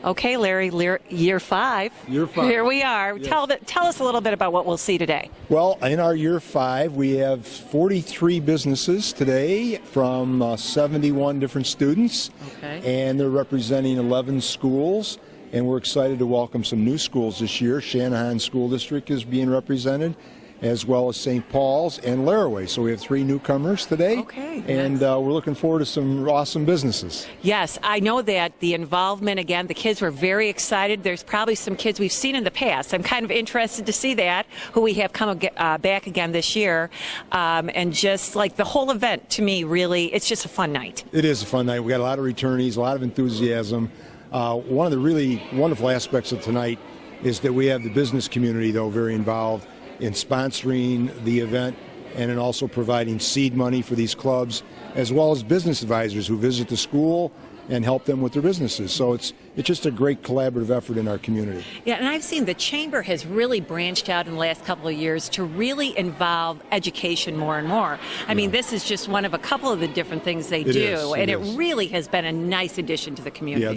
Okay, Larry, year 5. Year 5. Here we are. Yes. Tell us a little bit about what we'll see today. Well, in our year 5, we have 43 businesses today from 71 different students. Okay. And they're representing 11 schools. And we're excited to welcome some new schools this year. Shanahan School District is being represented, as well as St. Paul's and Laraway. So we have 3 newcomers today. Okay. And we're looking forward to some awesome businesses. Yes, I know that the involvement, again, the kids were very excited. There's probably some kids we've seen in the past. I'm kind of interested to see that, who we have come back again this year. And just like the whole event, to me, really, it's just a fun night. It is a fun night. We got a lot of returnees, a lot of enthusiasm. One of the really wonderful aspects of tonight is that we have the business community, though, very involved in sponsoring the event and in also providing seed money for these clubs, as well as business advisors who visit the school and help them with their businesses. So it's just a great collaborative effort in our community. Yeah, and I've seen the Chamber has really branched out in the last couple of years to really involve education more and more. I mean, this is just one of a couple of the different things they do, and it really has been a nice addition to the community. Yeah,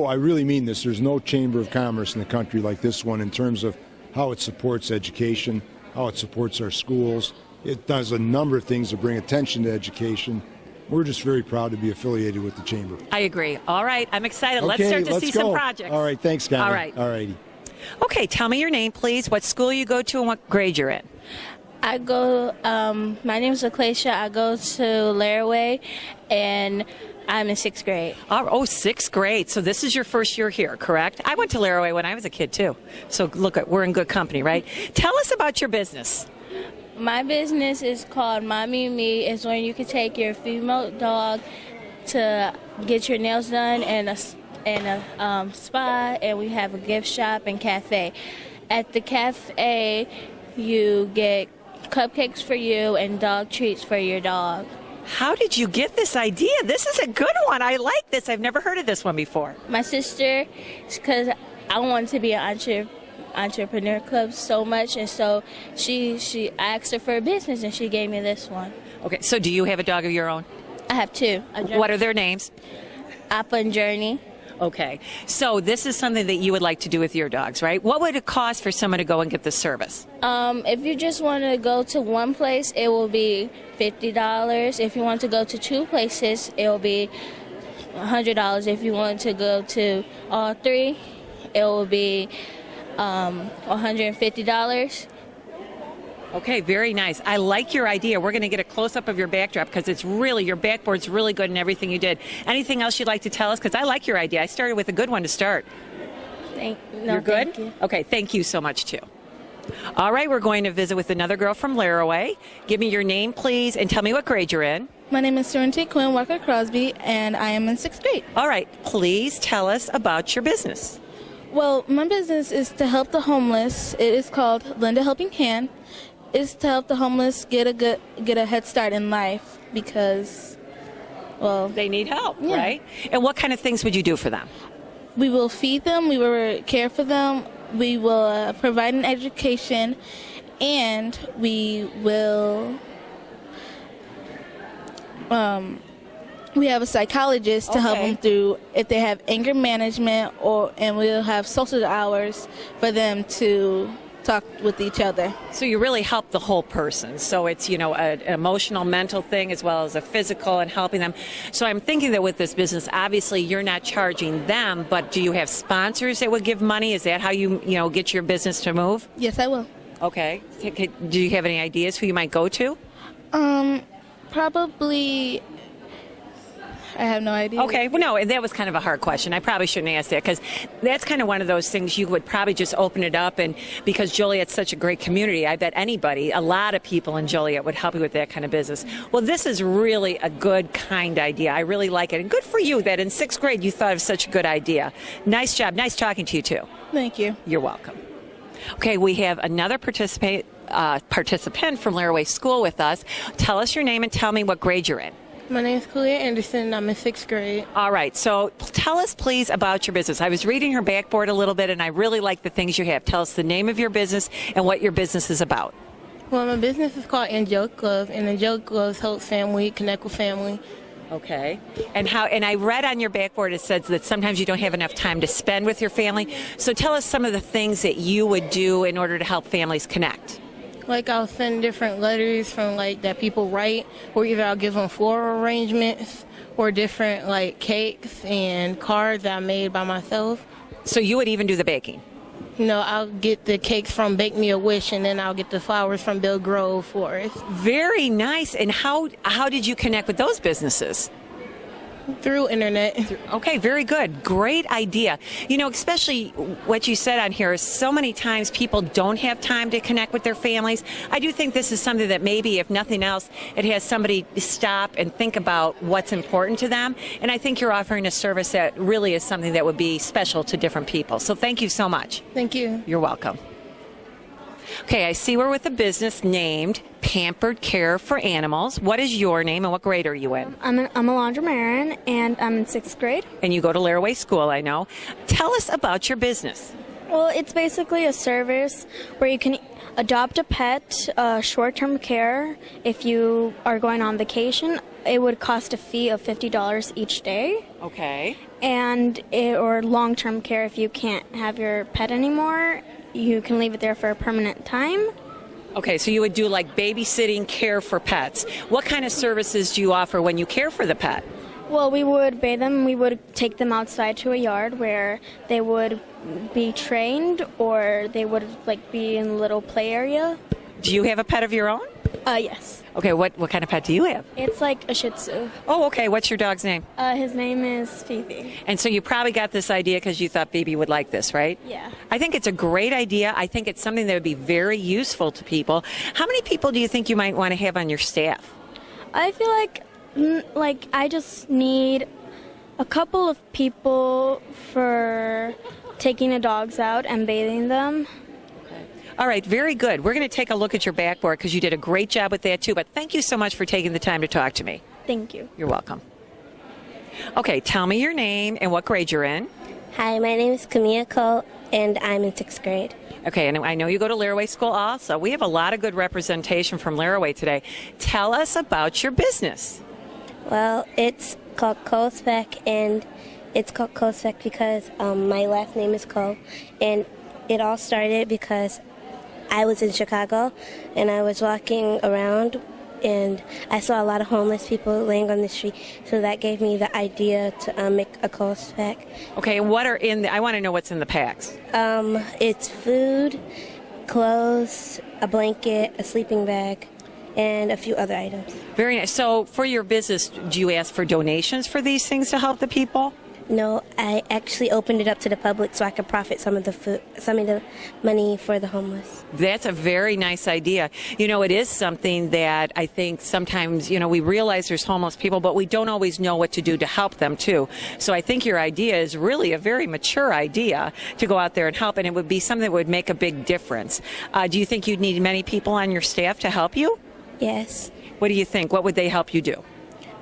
I really mean this, there's no Chamber of Commerce in the country like this one in terms of how it supports education, how it supports our schools. It does a number of things to bring attention to education. We're just very proud to be affiliated with the Chamber. I agree. All right, I'm excited. Okay, let's start to see go. some projects. All right, thanks, Connie. All right. All righty. Okay, tell me your name, please, what school you go to, and what grade you're in. I go, my name is Jaclyn. I go to Laraway, and I'm in 6th grade. Oh, 6th grade. So this is your first year here, correct? I went to Laraway when I was a kid, too. So look, we're in good company, right? Tell us about your business. My business is called Mommy and Me. It's when you can take your female dog to get your nails done and a spa, and we have a gift shop and cafe. At the cafe, you get cupcakes for you and dog treats for your dog. How did you get this idea? This is a good one. I like this. I've never heard of this one before. My sister, because I wanted to be an entrepreneur club so much, and so she asked her for a business, and she gave me this one. Okay, so do you have a dog of your own? I have 2. What are their names? Appa and Journey. Okay, so this is something that you would like to do with your dogs, right? What would it cost for someone to go and get this service? If you just want to go to one place, it will be $50. If you want to go to 2 places, it will be $100. If you want to go to all 3, it will be $150. Okay, very nice. I like your idea. We're going to get a close-up of your backdrop because it's really, your backboard's really good in everything you did. Anything else you'd like to tell us? Because I like your idea. I started with a good one to start. You're good? Thank you. Okay, thank you so much, too. All right, we're going to visit with another girl from Laraway. Give me your name, please, and tell me what grade you're in. My name is Serenity Quinn Walker Crosby, and I am in 6th grade. All right, please tell us about your business. Well, my business is to help the homeless. It is called Lend a Helping Hand. It's to help the homeless get a head start in life because, well, they need help, right? And what kind of things would you do for them? We will feed them. We will care for them. We will provide an education, and we will. We have a psychologist to help them through if they have anger management, and we'll have social hours for them to talk with each other. So you really help the whole person. So it's, an emotional, mental thing as well as a physical and helping them. So I'm thinking that with this business, obviously you're not charging them, but do you have sponsors that would give money? Is that how you, get your business to move? Yes, I will. Okay. Do you have any ideas who you might go to? Probably. I have no idea. Okay, well, no, that was kind of a hard question. I probably shouldn't ask that because that's kind of one of those things you would probably just open it up, and because Joliet's such a great community, I bet a lot of people in Joliet would help you with that kind of business. Well, this is really a good, kind idea. I really like it, and good for you that in 6th grade you thought of such a good idea. Nice job. Nice talking to you, too. Thank you. You're welcome. Okay, we have another participant from Laraway School with us. Tell us your name and tell me what grade you're in. My name is Julia Anderson, and I'm in 6th grade. All right, so tell us, please, about your business. I was reading her backboard a little bit, and I really like the things you have. Tell us the name of your business and what your business is about. Well, my business is called Angelic Gloves, and Angelic Gloves helps family connect with family. Okay. And I read on your backboard it says that sometimes you don't have enough time to spend with your family. So tell us some of the things that you would do in order to help families connect. Like I'll send different letters from like that people write, or either I'll give them floral arrangements or different like cakes and cards that I made by myself. So you would even do the baking? I'll get the cakes from Bake Me a Wish, and then I'll get the flowers from Bill Grove Florist. Very nice. And how did you connect with those businesses? Through internet. Okay, very good. Great idea. Especially what you said on here is so many times people don't have time to connect with their families. I do think this is something that maybe, if nothing else, it has somebody stop and think about what's important to them. And I think you're offering a service that really is something that would be special to different people. So thank you so much. Thank you. You're welcome. Okay, I see we're with a business named Pampered Care for Animals. What is your name and what grade are you in? I'm Alondra Marin, and I'm in 6th grade. And you go to Laraway School, I know. Tell us about your business. Well, it's basically a service where you can adopt a pet, short-term care. If you are going on vacation, it would cost a fee of $50 each day. Okay. Or long-term care if you can't have your pet anymore. You can leave it there for a permanent time. Okay, so you would do like babysitting care for pets. What kind of services do you offer when you care for the pet? Well, we would bathe them. We would take them outside to a yard where they would be trained, or they would be in a little play area. Do you have a pet of your own? Yes. Okay, what kind of pet do you have? It's like a Shih Tzu. Oh, okay. What's your dog's name? His name is Phoebe. And so you probably got this idea because you thought Phoebe would like this, right? Yeah. I think it's a great idea. I think it's something that would be very useful to people. How many people do you think you might want to have on your staff? I feel like I just need a couple of people for taking the dogs out and bathing them. All right, very good. We're going to take a look at your backboard because you did a great job with that too. But thank you so much for taking the time to talk to me. Thank you. You're welcome. Okay, tell me your name and what grade you're in. Hi, my name is Kimiko, and I'm in 6th grade. Okay, and I know you go to Laraway School also. We have a lot of good representation from Laraway today. Tell us about your business. Well, it's called Co-Spec, and it's called Co-Spec because my last name is Co, and it all started because I was in Chicago, and I was walking around, and I saw a lot of homeless people laying on the street, so that gave me the idea to make a clothes pack. Okay, and what are I want to know what's in the packs. It's food, clothes, a blanket, a sleeping bag, and a few other items. Very nice. So for your business, do you ask for donations for these things to help the people? No, I actually opened it up to the public so I could profit some of the money for the homeless. That's a very nice idea. It is something that I think sometimes, we realize there's homeless people, but we don't always know what to do to help them too. So I think your idea is really a very mature idea to go out there and help, and it would be something that would make a big difference. Do you think you'd need many people on your staff to help you? Yes. What do you think? What would they help you do?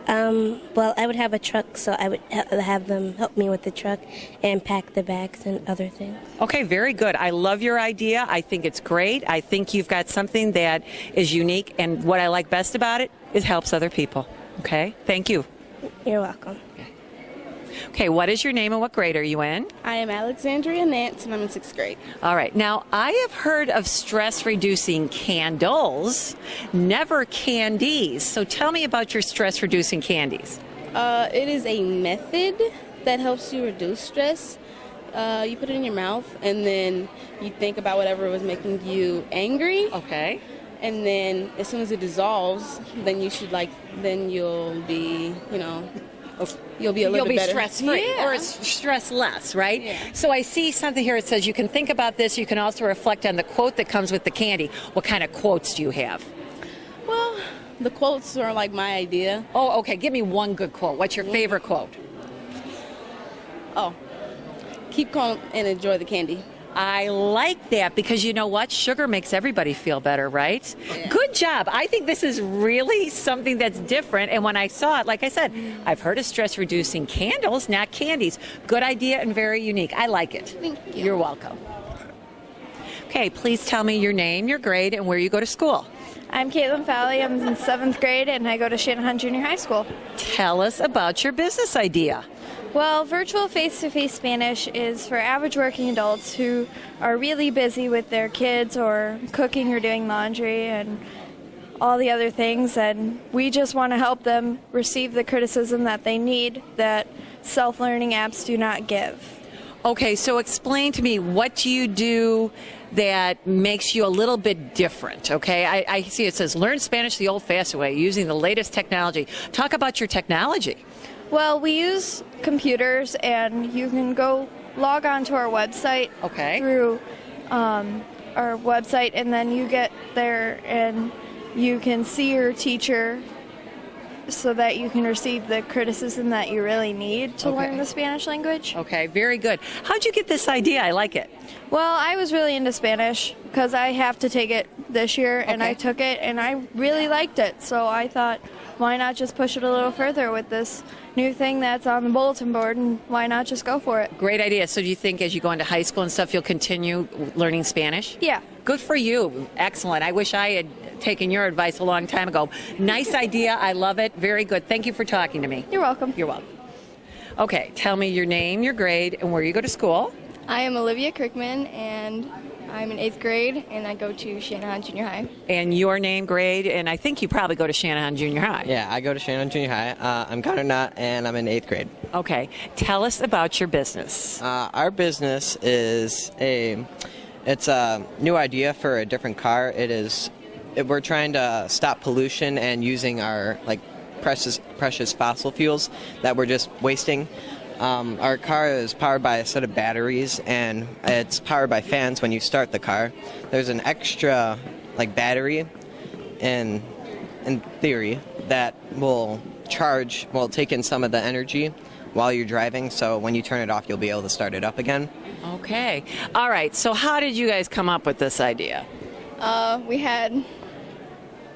Well, I would have a truck, so I would have them help me with the truck and pack the bags and other things. Okay, very good. I love your idea. I think it's great. I think you've got something that is unique, and what I like best about it is helps other people. Okay, thank you. You're welcome. Okay, what is your name and what grade are you in? I am Alexandra Nance, and I'm in 6th grade. All right. Now, I have heard of stress-reducing candles, never candies. So tell me about your stress-reducing candies. It is a method that helps you reduce stress. You put it in your mouth, and then you think about whatever was making you angry. Okay. And then as soon as it dissolves, then you'll be, you'll be a little bit better. Stress-free, or stress less, right? Yeah. So I see something here. It says you can think about this. You can also reflect on the quote that comes with the candy. What kind of quotes do you have? Well, the quotes are like my idea. Oh, okay. Give me one good quote. What's your favorite quote? Oh, keep calm and enjoy the candy. I like that because you know what? Sugar makes everybody feel better, right? Yeah. Good job. I think this is really something that's different. And when I saw it, like I said, I've heard of stress-reducing candles, not candies. Good idea and very unique. I like it. Thank you. You're welcome. Okay, please tell me your name, your grade, and where you go to school. I'm Caitlin Fowley. I'm in 7th grade, and I go to Shanahan Junior High School. Tell us about your business idea. Well, virtual face-to-face Spanish is for average working adults who are really busy with their kids or cooking or doing laundry and all the other things, and we just want to help them receive the criticism that they need that self-learning apps do not give. Okay, so explain to me, what do you do that makes you a little bit different? Okay, I see it says learn Spanish the old-fashioned way using the latest technology. Talk about your technology. Well, we use computers, and you can go log on to our website through our website, and then you get there and you can see your teacher so that you can receive the criticism that you really need to learn the Spanish language. Okay, very good. How'd you get this idea? I like it. Well, I was really into Spanish because I have to take it this year, and I took it, and I really liked it. So I thought, why not just push it a little further with this new thing that's on the bulletin board, and why not just go for it? Great idea. So do you think as you go into high school and stuff, you'll continue learning Spanish? Yeah. Good for you. Excellent. I wish I had taken your advice a long time ago. Nice idea. I love it. Very good. Thank you for talking to me. You're welcome. You're welcome. Okay, tell me your name, your grade, and where you go to school. I am Olivia Kirkman, and I'm in 8th grade, and I go to Shanahan Junior High. And your name, grade, and I think you probably go to Shanahan Junior High. Yeah, I go to Shanahan Junior High. I'm Connor Nutt, and I'm in 8th grade. Okay, tell us about your business. Our business is it's a new idea for a different car. We're trying to stop pollution and using our precious fossil fuels that we're just wasting. Our car is powered by a set of batteries, and it's powered by fans when you start the car. There's an extra battery in theory that will take in some of the energy while you're driving, so when you turn it off, you'll be able to start it up again. Okay. All right, so how did you guys come up with this idea? We had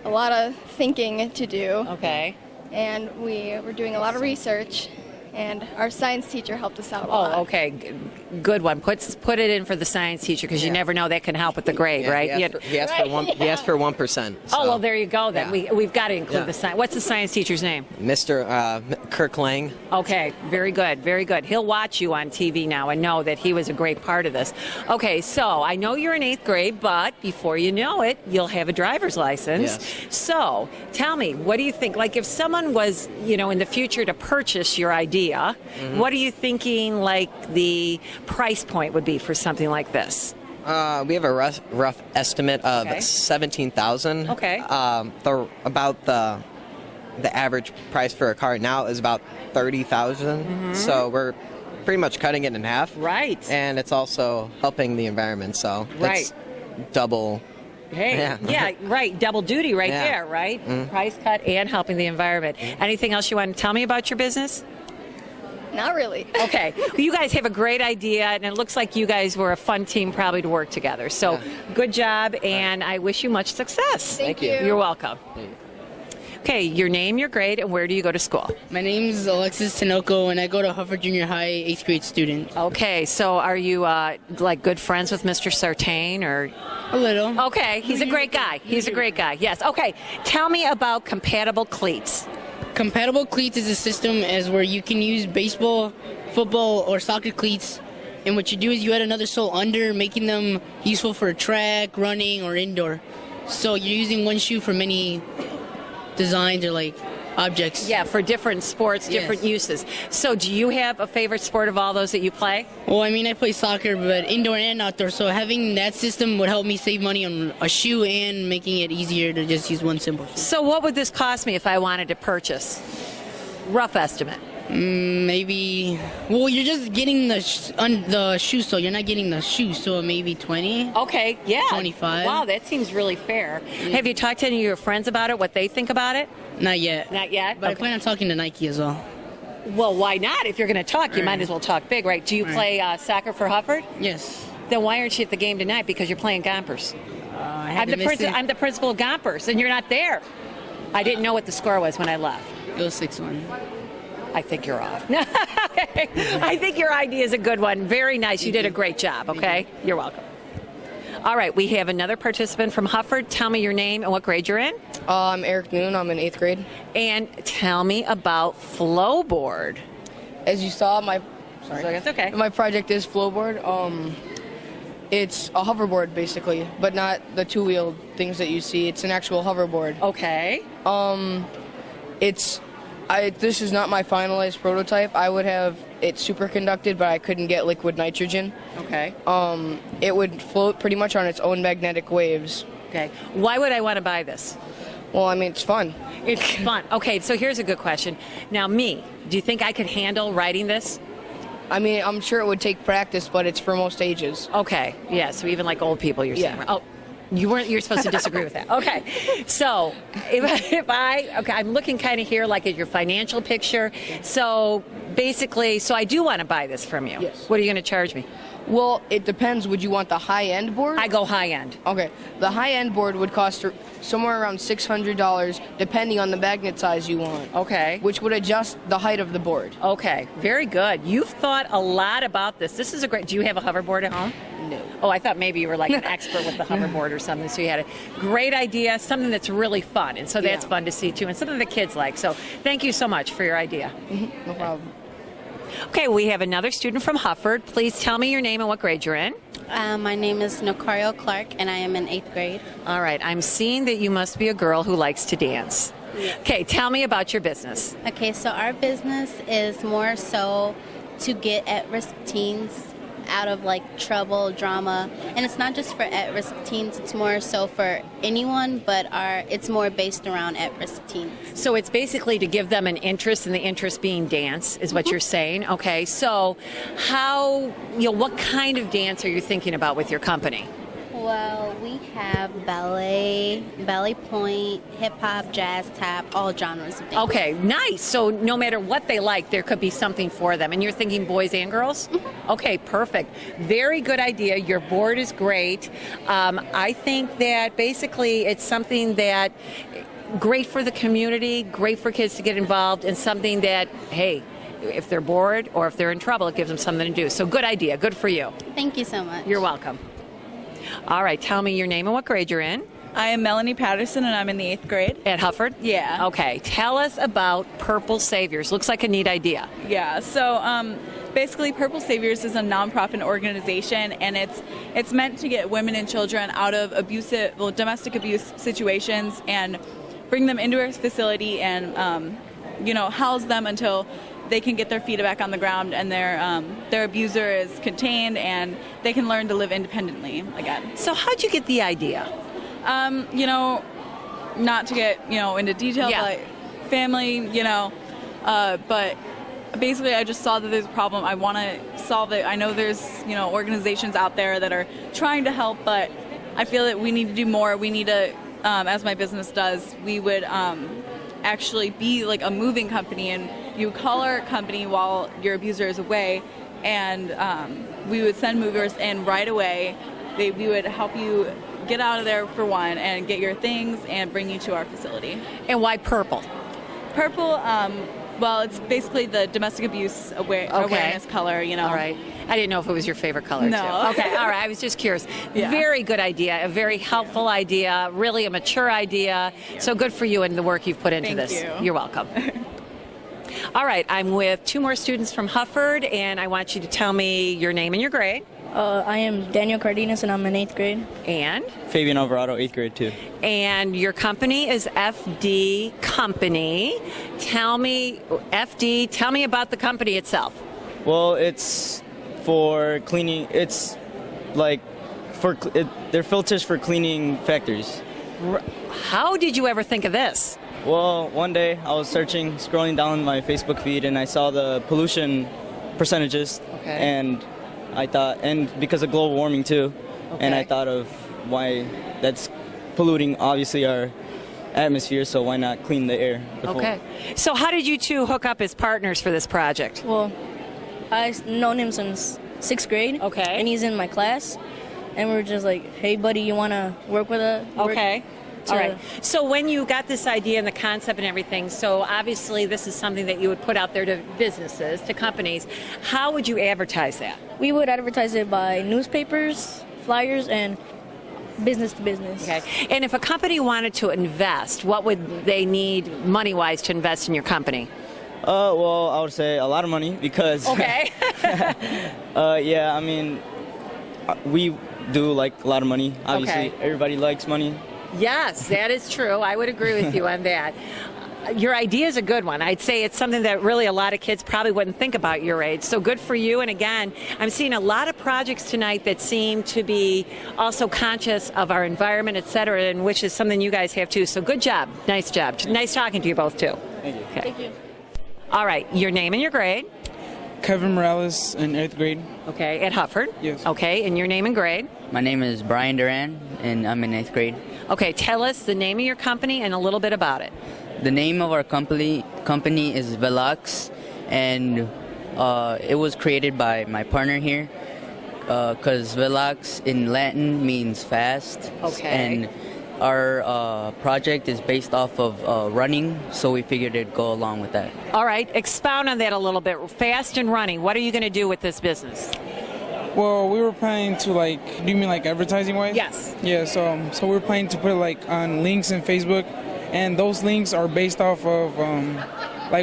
a lot of thinking to do. Okay. And we were doing a lot of research, and our science teacher helped us out a lot. Oh, okay. Good one. Put it in for the science teacher, because you never know, that can help with the grade, right? He asked for 1%. So. Oh, well, there you go then. Yeah. We've got to include the science. What's the science teacher's name? Mr. Kirk Lang. Okay, very good, very good. He'll watch you on TV now and know that he was a great part of this. Okay, so I know you're in 8th grade, but before you know it, you'll have a driver's license. Yes. So tell me, what do you think? Like if someone was, in the future to purchase your idea, what are you thinking the price point would be for something like this? We have a rough estimate of $17,000. Okay. The average price for a car now is about $30,000. So we're pretty much cutting it in half. Right. And it's also helping the environment. So that's double. Hey, yeah, right. Double duty right there, right? Price cut and helping the environment. Anything else you want to tell me about your business? Not really. Okay. Well, you guys have a great idea, and it looks like you guys were a fun team probably to work together. So good job, and I wish you much success. Thank you. You're welcome. Okay, your name, your grade, and where do you go to school? My name is Alexis Tinoco, and I go to Hufford Junior High, 8th grade student. Okay, so are you good friends with Mr. Sartain, or? A little. Okay, he's a great guy. He's a great guy. Yes. Okay, tell me about compatible cleats. Compatible cleats is a system where you can use baseball, football, or soccer cleats, and what you do is you add another sole under, making them useful for track, running, or indoor. So you're using one shoe for many designs or objects. Yeah, for different sports, different uses. So do you have a favorite sport of all those that you play? Well, I play soccer, but indoor and outdoor, so having that system would help me save money on a shoe and making it easier to just use one simple shoe. So what would this cost me if I wanted to purchase? Rough estimate. Maybe, well, you're just getting the shoe, so you're not getting the shoe, so maybe 20. Okay, yeah. 25. Wow, that seems really fair. Have you talked to any of your friends about it, what they think about it? Not yet. Not yet? But I plan on talking to Nike as well. Well, why not? If you're going to talk, you might as well talk big, right? Do you play soccer for Hufford? Yes. Then why aren't you at the game tonight? Because you're playing Gompers. I'm the principal of Gompers, and you're not there. I didn't know what the score was when I left. It was 6-1. I think you're off. I think your idea is a good one. Very nice. You did a great job, okay? You're welcome. All right, we have another participant from Hufford. Tell me your name and what grade you're in. I'm Eric Noon. I'm in 8th grade. And tell me about Flowboard. As you saw, That's okay. my project is Flowboard. It's a hoverboard, basically, but not the two-wheeled things that you see. It's an actual hoverboard. Okay. This is not my finalized prototype. I would have it superconducted, but I couldn't get liquid nitrogen. Okay. It would float pretty much on its own magnetic waves. Okay. Why would I want to buy this? Well, I mean, it's fun. It's fun. Okay, so here's a good question. Now, do you think I could handle riding this? I mean, I'm sure it would take practice, but it's for most ages. Okay. Yeah, so even like old people, you're saying. Oh, you're supposed to disagree with that. Okay. So I'm looking kind of here like at your financial picture. So basically, I do want to buy this from you. Yes. What are you going to charge me? Well, it depends. Would you want the high-end board? I go high-end. Okay. The high-end board would cost somewhere around $600, depending on the magnet size you want. Okay. Which would adjust the height of the board. Okay. Very good. You've thought a lot about this. This is a great... Do you have a hoverboard at home? No. Oh, I thought maybe you were like an expert with the hoverboard or something. So you had a great idea, something that's really fun. And so that's fun to see, too, and something the kids like. So thank you so much for your idea. No problem. Okay, we have another student from Hufford. Please tell me your name and what grade you're in. My name is Nicole Clark, and I am in 8th grade. All right, I'm seeing that you must be a girl who likes to dance. Yeah. Okay, tell me about your business. Okay, so our business is more so to get at-risk teens out of like trouble, drama, and it's not just for at-risk teens, it's more so for anyone, but it's more based around at-risk teens. So it's basically to give them an interest, and the interest being dance is what you're saying. Okay, so what kind of dance are you thinking about with your company? Well, we have ballet, ballet point, hip-hop, jazz, tap, all genres of dance. Okay, nice. So no matter what they like, there could be something for them. And you're thinking boys and girls? Mm-hmm. Okay, perfect. Very good idea. Your board is great. I think that basically it's something that great for the community, great for kids to get involved, and something that, hey, if they're bored or if they're in trouble, it gives them something to do. So good idea. Good for you. Thank you so much. You're welcome. All right, tell me your name and what grade you're in. I am Melanie Patterson, and I'm in the 8th grade. At Hufford? Yeah. Okay, tell us about Purple Saviors. Looks like a neat idea. Yeah, so basically Purple Saviors is a nonprofit organization, and it's meant to get women and children out of domestic abuse situations and bring them into our facility and, house them until they can get their feet back on the ground and their abuser is contained and they can learn to live independently again. So how'd you get the idea? Not to get, into detail, but family, but basically I just saw that there's a problem. I want to solve it. I know there's, organizations out there that are trying to help, but I feel that we need to do more. We need to, as my business does, we would actually be like a moving company, and you call our company while your abuser is away, and we would send movers in right away. We would help you get out of there for one and get your things and bring you to our facility. And why purple? Purple, well, it's basically the domestic abuse awareness color, All right. I didn't know if it was your favorite color, No. too. Okay, all right. I was just curious. Yeah. Very good idea, a very helpful idea, really a mature idea. So good for you and the work you've put into Thank this. you. You're welcome. All right, I'm with two more students from Hufford, and I want you to tell me your name and your grade. I am Daniel Cardenas, and I'm in 8th grade. And? Fabian Alvarez, 8th grade, too. And your company is FD Company. Tell me about the company itself. Well, it's for cleaning. It's like they're filters for cleaning factories. How did you ever think of this? Well, one day I was scrolling down my Facebook feed, and I saw the pollution percentages. Okay. And I thought, and because of global warming too, and I thought of why that's polluting, obviously, our atmosphere, so why not clean the air before? Okay. So how did you two hook up as partners for this project? Well, I've known him since 6th grade. Okay. And he's in my class. And we're just like, hey, buddy, you want to work with us? Okay. All right. So when you got this idea and the concept and everything, so obviously this is something that you would put out there to businesses, to companies. How would you advertise that? We would advertise it by newspapers, flyers, and business to business. Okay. And if a company wanted to invest, what would they need money-wise to invest in your company? Well, I would say a lot of money because. Okay. Yeah, I mean, we do like a lot of money. Obviously, everybody likes money. Yes, that is true. I would agree with you on that. Your idea is a good one. I'd say it's something that really a lot of kids probably wouldn't think about your age. So good for you. And again, I'm seeing a lot of projects tonight that seem to be also conscious of our environment, et cetera, and which is something you guys have too. So good job. Nice job. Nice talking to you both too. Thank you. Okay. Thank you. All right. Your name and your grade. Kevin Morales in 8th grade. Okay. At Hufford. Yes. Okay. And your name and grade. My name is Brian Duran, and I'm in 8th grade. Okay. Tell us the name of your company and a little bit about it. The name of our company is Velox, and it was created by my partner here, because Velox in Latin means fast. Okay. And our project is based off of running, so we figured it'd go along with that. All right. Expound on that a little bit. Fast and running. What are you going to do with this business? Well, we were planning to do you mean like advertising wise? Yes. Yeah, so we were planning to put it on links in Facebook, and those links are based off of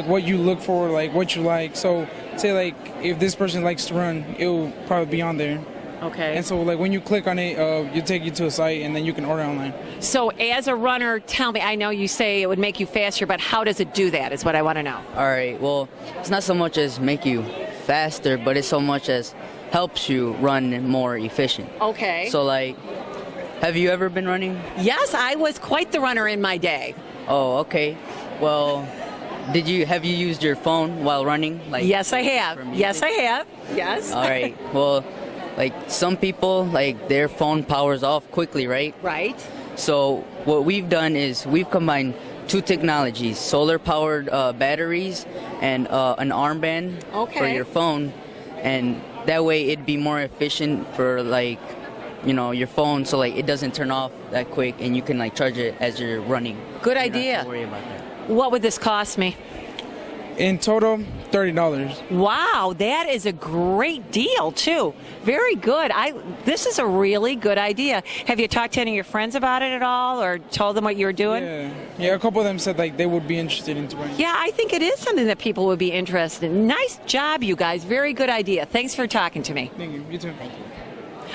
what you look for, what you like. So say if this person likes to run, it will probably be on there. Okay. And so when you click on it, you take you to a site, and then you can order online. So as a runner, tell me, I know you say it would make you faster, but how does it do that is what I want to know. All right, well, it's not so much as make you faster, but it's so much as helps you run more efficient. Okay. So have you ever been running? Yes, I was quite the runner in my day. Oh, okay. Well, have you used your phone while running? Yes, I have. Yes, I have. Yes. All right. Well, some people, their phone powers off quickly, right? Right. So what we've done is we've combined two technologies, solar-powered batteries and an armband for your phone. And that way it'd be more efficient for your phone, so it doesn't turn off that quick, and you can charge it as you're running. Good You idea. don't have to worry about that. What would this cost me? In total, $30. Wow, that is a great deal too. Very good. This is a really good idea. Have you talked to any of your friends about it at all, or told them what you were doing? Yeah. A couple of them said they would be interested in doing. Yeah, I think it is something that people would be interested in. Nice job, you guys. Very good idea. Thanks for talking to me. Thank you. You too. Thank you.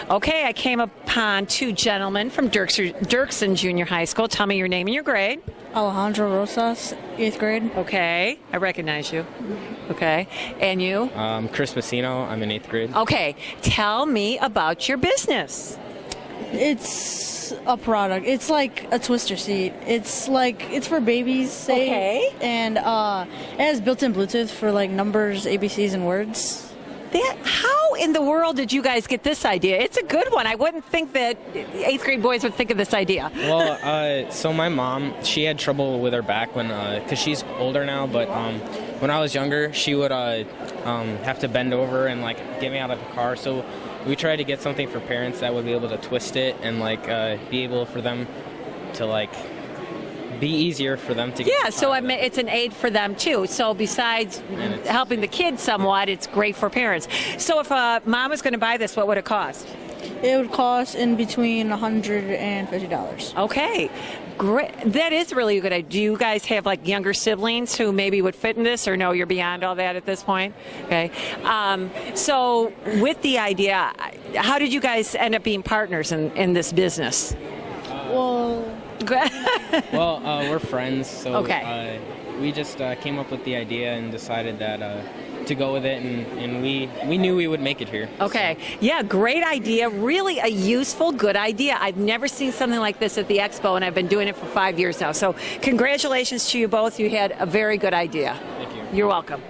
Okay, I came upon two gentlemen from Dirksen Junior High School. Tell me your name and your grade. Alejandro Rosas, 8th grade. Okay, I recognize you. Okay, and you? Chris Messino, I'm in 8th grade. Okay, tell me about your business. It's a product. It's like a twister seat. It's for babies, say. Okay. And it has built-in Bluetooth for numbers, ABCs, and words. How in the world did you guys get this idea? It's a good one. I wouldn't think that 8th grade boys would think of this idea. Well, so my mom, she had trouble with her back because she's older now, but when I was younger, she would have to bend over and get me out of the car. So we tried to get something for parents that would be able to twist it and be able for them to be easier for them to get. Yeah, so it's an aid for them too. So besides helping the kids somewhat, it's great for parents. So if mom was going to buy this, what would it cost? It would cost in between $100 and $50. Okay, great. That is really a good idea. Do you guys have younger siblings who maybe would fit in this, or no, you're beyond all that at this point? Okay. So with the idea, how did you guys end up being partners in this business? Well, we're friends, so okay. We just came up with the idea and decided that to go with it, and we knew we would make it here. Okay. So. Yeah, great idea. Really a useful, good idea. I've never seen something like this at the Expo, and I've been doing it for 5 years now. So congratulations to you both. You had a very good idea. Thank you. You're welcome.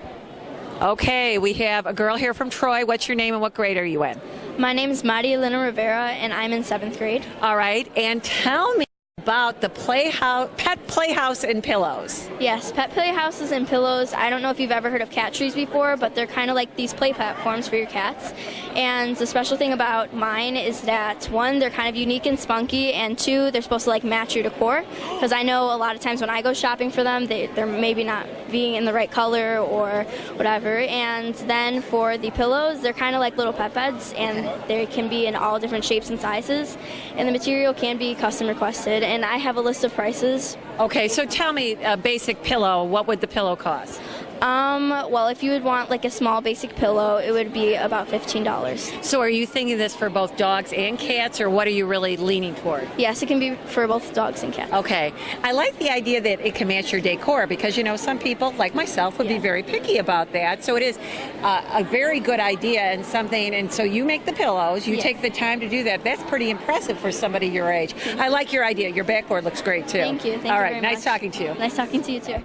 Okay, we have a girl here from Troy. What's your name and what grade are you in? My name is Mariano Rivera, and I'm in 7th grade. All right, and tell me about the pet playhouse and pillows. Yes, pet playhouses and pillows. I don't know if you've ever heard of cat trees before, but they're kind of like these play platforms for your cats. And the special thing about mine is that, one, they're kind of unique and spunky, and two, they're supposed to match your decor. Because I know a lot of times when I go shopping for them, they're maybe not being in the right color or whatever. And then for the pillows, they're kind of like little pet beds, and they can be in all different shapes and sizes. And the material can be custom requested. And I have a list of prices. Okay, so tell me, a basic pillow, what would the pillow cost? Well, if you would want like a small basic pillow, it would be about $15. So are you thinking this for both dogs and cats, or what are you really leaning toward? Yes, it can be for both dogs and cats. Okay. I like the idea that it can match your decor because, you know, some people, like myself, would be very picky about that. So it is a very good idea and something, and so you make the pillows, you take the time to do that. That's pretty impressive for somebody your age. I like your idea. Your backboard looks great, too. Thank you. Thank All you right. very Nice much. talking to you. Nice talking to you, too.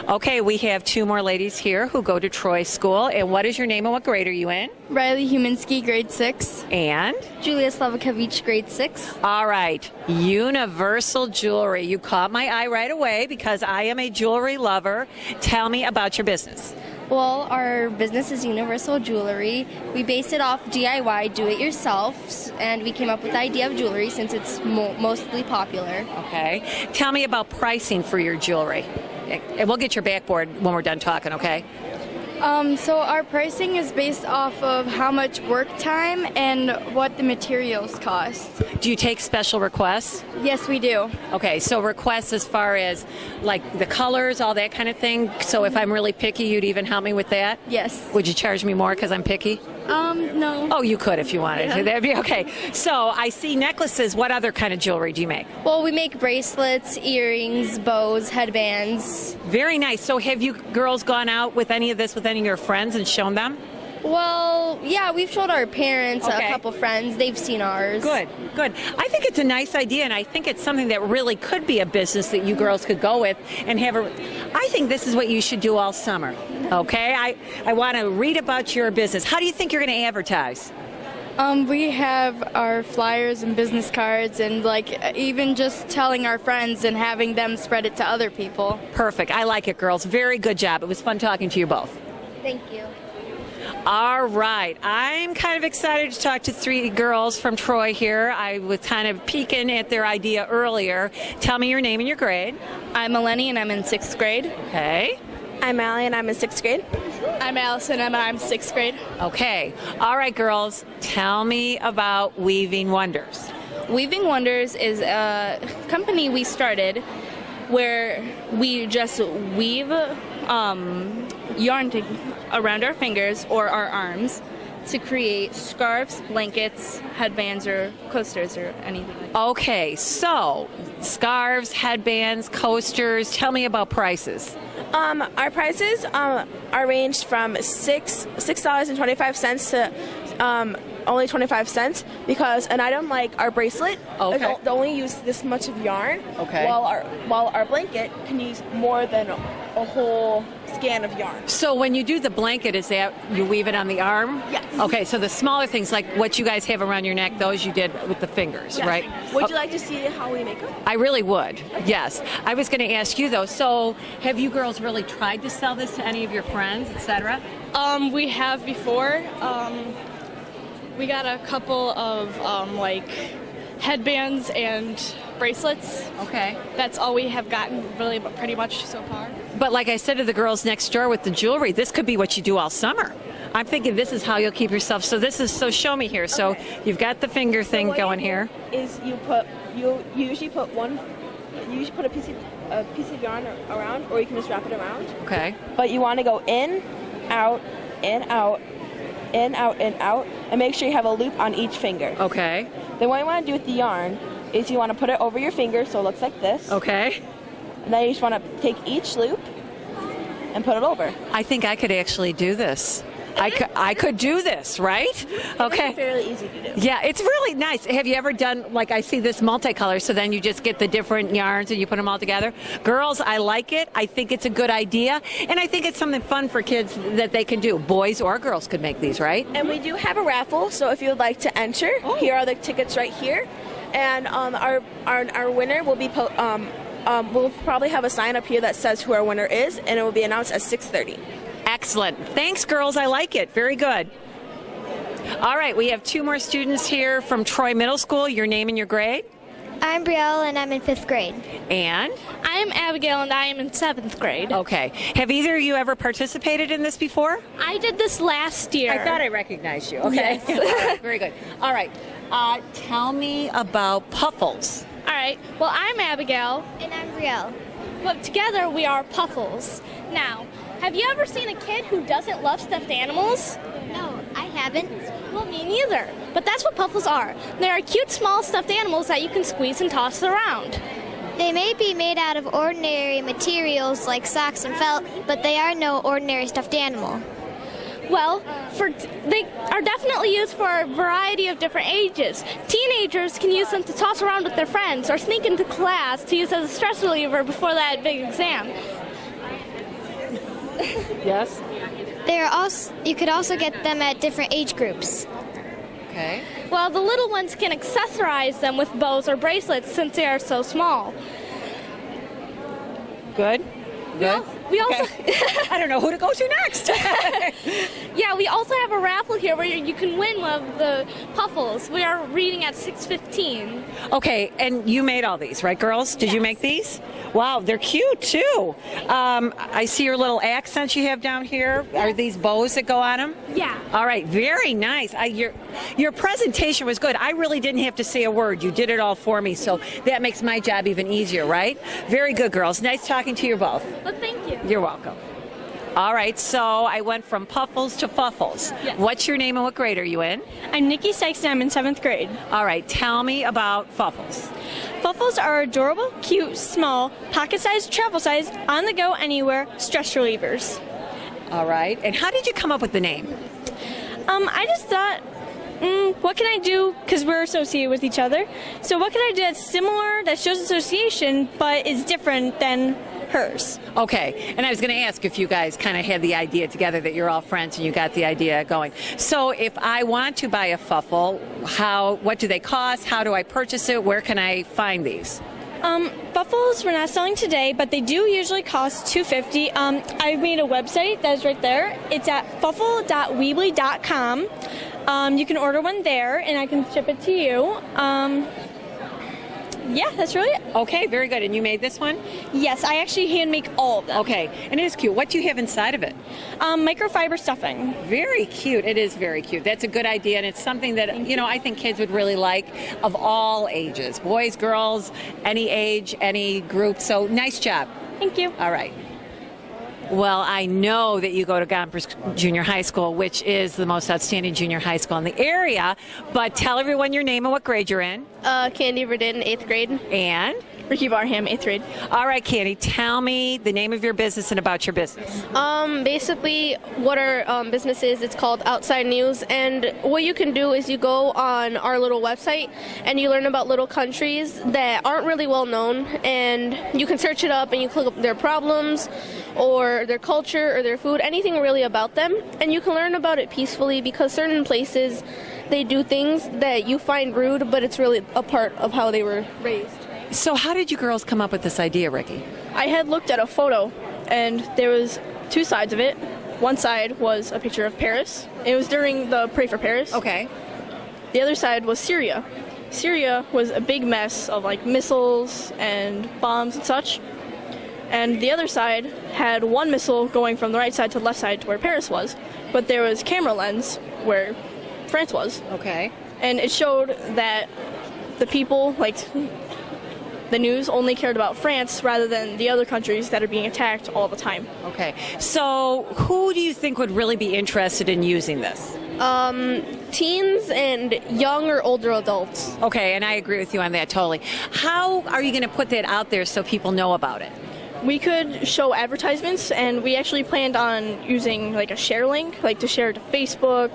Okay, we have two more ladies here who go to Troy School. And what is your name and what grade are you in? Riley Humansky, grade 6. And? Julia Slavikovich, grade 6. All right, Universal Jewelry. You caught my eye right away because I am a jewelry lover. Tell me about your business. Well, our business is Universal Jewelry. We base it off DIY, do-it-yourself, and we came up with the idea of jewelry since it's mostly popular. Okay. Tell me about pricing for your jewelry. And we'll get your backboard when we're done talking, okay? So our pricing is based off of how much work time and what the materials cost. Do you take special requests? Yes, we do. Okay, so requests as far as like the colors, all that kind of thing. So if I'm really picky, you'd even help me with that? Yes. Would you charge me more because I'm picky? No. Oh, you could if you wanted. Yeah. That'd be okay. So I see necklaces. What other kind of jewelry do you make? Well, we make bracelets, earrings, bows, headbands. Very nice. So have you girls gone out with any of this with any of your friends and shown them? Well, yeah, we've showed our parents, Okay. a couple friends. They've seen ours. Good, good. I think it's a nice idea, and I think it's something that really could be a business that you girls could go with and have a. I think this is what you should do all summer. Okay, I want to read about your business. How do you think you're going to advertise? We have our flyers and business cards and like even just telling our friends and having them spread it to other people. Perfect. I like it, girls. Very good job. It was fun talking to you both. Thank you. All right. I'm kind of excited to talk to three girls from Troy here. I was kind of peeking at their idea earlier. Tell me your name and your grade. I'm Melanie, and I'm in 6th grade. Okay. I'm Allie, and I'm in 6th grade. I'm Allison, and I'm 6th grade. Okay. All right, girls. Tell me about Weaving Wonders. Weaving Wonders is a company we started where we just weave yarn around our fingers or our arms to create scarves, blankets, headbands, or coasters, or anything like that. Okay, so scarves, headbands, coasters. Tell me about prices. Our prices are ranged from $6.25 to only 25 cents because an item like our bracelet they only use this much of yarn. Okay. While our blanket can use more than a whole scan of yarn. So when you do the blanket, is that you weave it on the arm? Yes. Okay, so the smaller things like what you guys have around your neck, those you did with the fingers, Yes. right? Would you like to see how we make them? I really would, yes. I was going to ask you though, so have you girls really tried to sell this to any of your friends, etc.? We have before. We got a couple of like headbands and bracelets. Okay. That's all we have gotten really pretty much so far. But like I said to the girls next door with the jewelry, this could be what you do all summer. I'm thinking this is how you'll keep yourself. So show me here. So you've got the finger thing going here. Is you usually put a piece of yarn around, or you can just wrap it around. Okay. But you want to go in, out, in, out, in, out, in, out, and make sure you have a loop on each finger. Okay. Then what you want to do with the yarn is you want to put it over your finger so it looks like this. Okay. And then you just want to take each loop and put it over. I think I could actually do this. I could do this, right? Okay. It's fairly easy to do. Yeah, it's really nice. Have you ever done, like I see this multicolor, so then you just get the different yarns and you put them all together? Girls, I like it. I think it's a good idea. And I think it's something fun for kids that they can do. Boys or girls could make these, right? And we do have a raffle, so if you would like to enter, here are the tickets right here. And our winner will be, we'll probably have a sign up here that says who our winner is, and it will be announced at 6:30. Excellent. Thanks, girls. I like it. Very good. All right, we have two more students here from Troy Middle School. Your name and your grade? I'm Brielle, and I'm in 5th grade. And? I'm Abigail, and I am in 7th grade. Okay. Have either of you ever participated in this before? I did this last year. I thought I recognized you. Okay. Yes. All right, very good. All right. Tell me about Puffles. All right. Well, I'm Abigail. And I'm Brielle. But together we are Puffles. Now, have you ever seen a kid who doesn't love stuffed animals? No, I haven't. Well, me neither. But that's what Puffles are. They are cute, small stuffed animals that you can squeeze and toss around. They may be made out of ordinary materials like socks and felt, but they are no ordinary stuffed animal. Well, they are definitely used for a variety of different ages. Teenagers can use them to toss around with their friends or sneak into class to use as a stress reliever before that big exam. Yes? You could also get them at different age groups. Okay. Well, the little ones can accessorize them with bows or bracelets since they are so small. Good? Good? We also I don't know who to go to next. Yeah, we also have a raffle here where you can win one of the Puffles. We are reading at 6:15. Okay, and you made all these, right, girls? Did you make these? Wow, they're cute, too. I see your little accents you have down here. Are these bows that go on them? Yeah. All right, very nice. Your presentation was good. I really didn't have to say a word. You did it all for me, so that makes my job even easier, right? Very good, girls. Nice talking to you both. Well, thank you. You're welcome. All right, so I went from Puffles to Fuffles. Yes. What's your name and what grade are you in? I'm Nikki Sykes, and I'm in 7th grade. All right, tell me about Fuffles. Fuffles are adorable, cute, small, pocket-sized, travel-sized, on-the-go, anywhere, stress relievers. All right, and how did you come up with the name? I just thought, what can I do, because we're associated with each other, so what can I do that's similar, that shows association, but is different than hers? Okay, and I was going to ask if you guys kind of had the idea together that you're all friends and you got the idea going. So if I want to buy a Fuffle, what do they cost? How do I purchase it? Where can I find these? Fuffles we're not selling today, but they do usually cost $2.50. I've made a website that is right there. It's at fuffle.weebly.com. You can order one there, and I can ship it to you. Yeah, that's really it. Okay, very good. And you made this one? Yes, I actually hand make all of them. Okay, and it is cute. What do you have inside of it? Microfiber stuffing. Very cute. It is very cute. That's a good idea, and it's something that, I think kids would really like of all ages. Boys, girls, any age, any group. So nice job. Thank you. All right. Well, I know that you go to Gompers Junior High School, which is the most outstanding junior high school in the area. But tell everyone your name and what grade you're in. Candy Verdin, 8th grade. And? Ricky Barham, 8th grade. All right, Candy, tell me the name of your business and about your business. Basically, what our business is, it's called Outside News. And what you can do is you go on our little website and you learn about little countries that aren't really well known. And you can search it up and you click up their problems or their culture or their food, anything really about them. And you can learn about it peacefully because certain places, they do things that you find rude, but it's really a part of how they were raised. So how did you girls come up with this idea, Ricky? I had looked at a photo, and there was two sides of it. One side was a picture of Paris. It was during the Pray for Paris. Okay. The other side was Syria. Syria was a big mess of missiles and bombs and such. And the other side had one missile going from the right side to the left side to where Paris was. But there was camera lens where France was. Okay. And it showed that the people, the news only cared about France rather than the other countries that are being attacked all the time. Okay. So who do you think would really be interested in using this? Teens and young or older adults. Okay, and I agree with you on that totally. How are you going to put that out there so people know about it? We could show advertisements, and we actually planned on using a share link, to share it to Facebook,